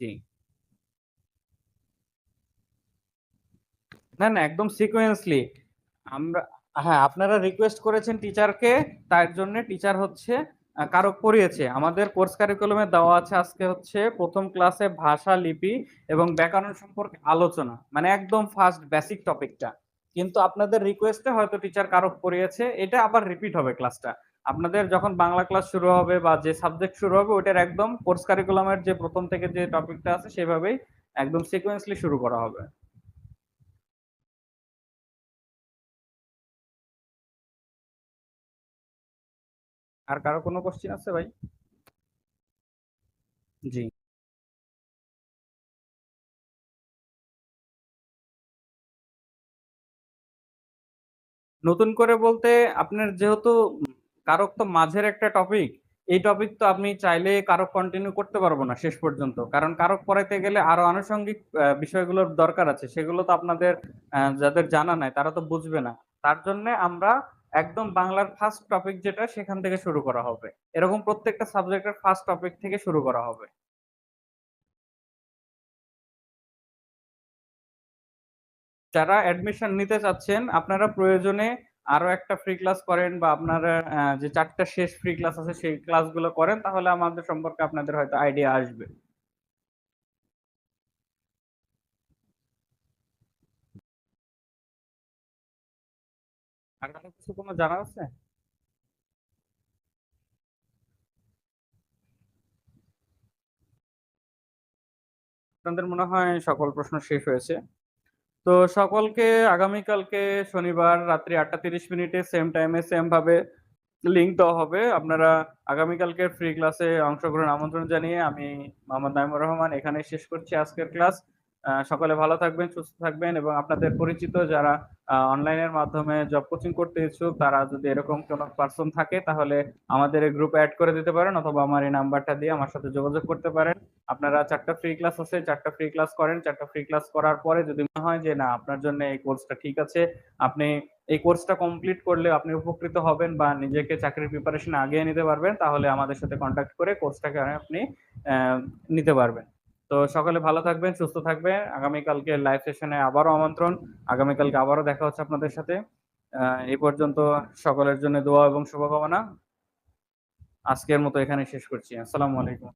জি, না না, একদম সিকোয়েন্সলি আমরা, হ্যাঁ আপনারা রিকোয়েস্ট করেছেন টিচারকে, তার জন্য টিচার হচ্ছে কারক পড়িয়েছে। আমাদের কোর্স কারিকুলামে দেওয়া আছে আজকে হচ্ছে প্রথম ক্লাসে ভাষা, লিপি এবং ব্যাকরণ সম্পর্কে আলোচনা, মানে একদম ফার্স্ট বেসিক টপিকটা। কিন্তু আপনাদের রিকোয়েস্টে হয়তো টিচার কারক পড়িয়েছে, এটা আবার রিপিট হবে ক্লাসটা। আপনাদের যখন বাংলা ক্লাস শুরু হবে বা যে সাবজেক্ট শুরু হবে ওইটার একদম কোর্স কারিকুলামের যে প্রথম থেকে যে টপিকটা আছে সেভাবেই একদম সিকোয়েন্সলি শুরু করা হবে। আর কারো কোনো কোশ্চেন আছে ভাই? জি, নতুন করে বলতে আপনার যেহেতু কারক তো মাঝের একটা টপিক, এই টপিক তো আপনি চাইলে কারক কন্টিনিউ করতে পারবো না শেষ পর্যন্ত, কারণ কারক পড়াইতে গেলে আরো আনুষঙ্গিক বিষয়গুলোর দরকার আছে, সেগুলো তো আপনাদের যাদের জানা নাই তারা তো বুঝবে না। তার জন্য আমরা একদম বাংলার ফার্স্ট টপিক যেটা সেখান থেকে শুরু করা হবে, এরকম প্রত্যেকটা সাবজেক্টের ফার্স্ট টপিক থেকে শুরু করা হবে। যারা অ্যাডমিশন নিতে চাচ্ছেন আপনারা প্রয়োজনে আরো একটা ফ্রি ক্লাস করেন, বা আপনারা যে 4টা শেষ ফ্রি ক্লাস আছে সেই ক্লাসগুলো করেন, তাহলে আমাদের সম্পর্কে আপনাদের হয়তো আইডিয়া আসবে। আর কারো কিছু কোনো জানা আছে? আপনাদের মনে হয় সকল প্রশ্ন শেষ হয়েছে? তো সকলকে আগামীকালকে শনিবার রাত্রি 8:30 সেম টাইমে সেম ভাবে লিংক দেওয়া হবে। আপনারা আগামীকালকের ফ্রি ক্লাসে অংশগ্রহণের আমন্ত্রণ জানিয়ে আমি মোহাম্মদ নাইমুর রহমান এখানেই শেষ করছি আজকের ক্লাস। সকলে ভালো থাকবেন, সুস্থ থাকবেন, এবং আপনাদের পরিচিত যারা অনলাইনের মাধ্যমে জব কোচিং করতে ইচ্ছুক তারা যদি এরকম কোনো পার্সন থাকে তাহলে আমাদের এই গ্রুপে এড করে দিতে পারেন, অথবা আমার এই নাম্বারটা দিয়ে আমার সাথে যোগাযোগ করতে পারেন। আপনারা 4টা ফ্রি ক্লাস আছে, 4টা ফ্রি ক্লাস করেন। 4টা ফ্রি ক্লাস করার পরে যদি মনে হয় যে না আপনার জন্য এই কোর্সটা ঠিক আছে, আপনি এই কোর্সটা কমপ্লিট করলে আপনি উপকৃত হবেন বা নিজেকে চাকরির প্রিপারেশন আগিয়ে নিতে পারবেন, তাহলে আমাদের সাথে কন্ট্যাক্ট করে কোর্সটাকে আপনি আহ, নিতে পারবেন। তো সকলে ভালো থাকবেন, সুস্থ থাকবেন। আগামীকালকে লাইভ সেশনে আবারও আমন্ত্রণ। আগামীকালকে আবারও দেখা হচ্ছে আপনাদের সাথে। এই পর্যন্ত সকলের জন্য দোয়া এবং শুভকামনা। আজকের মতো এখানে শেষ করছি। আসসালামু আলাইকুম।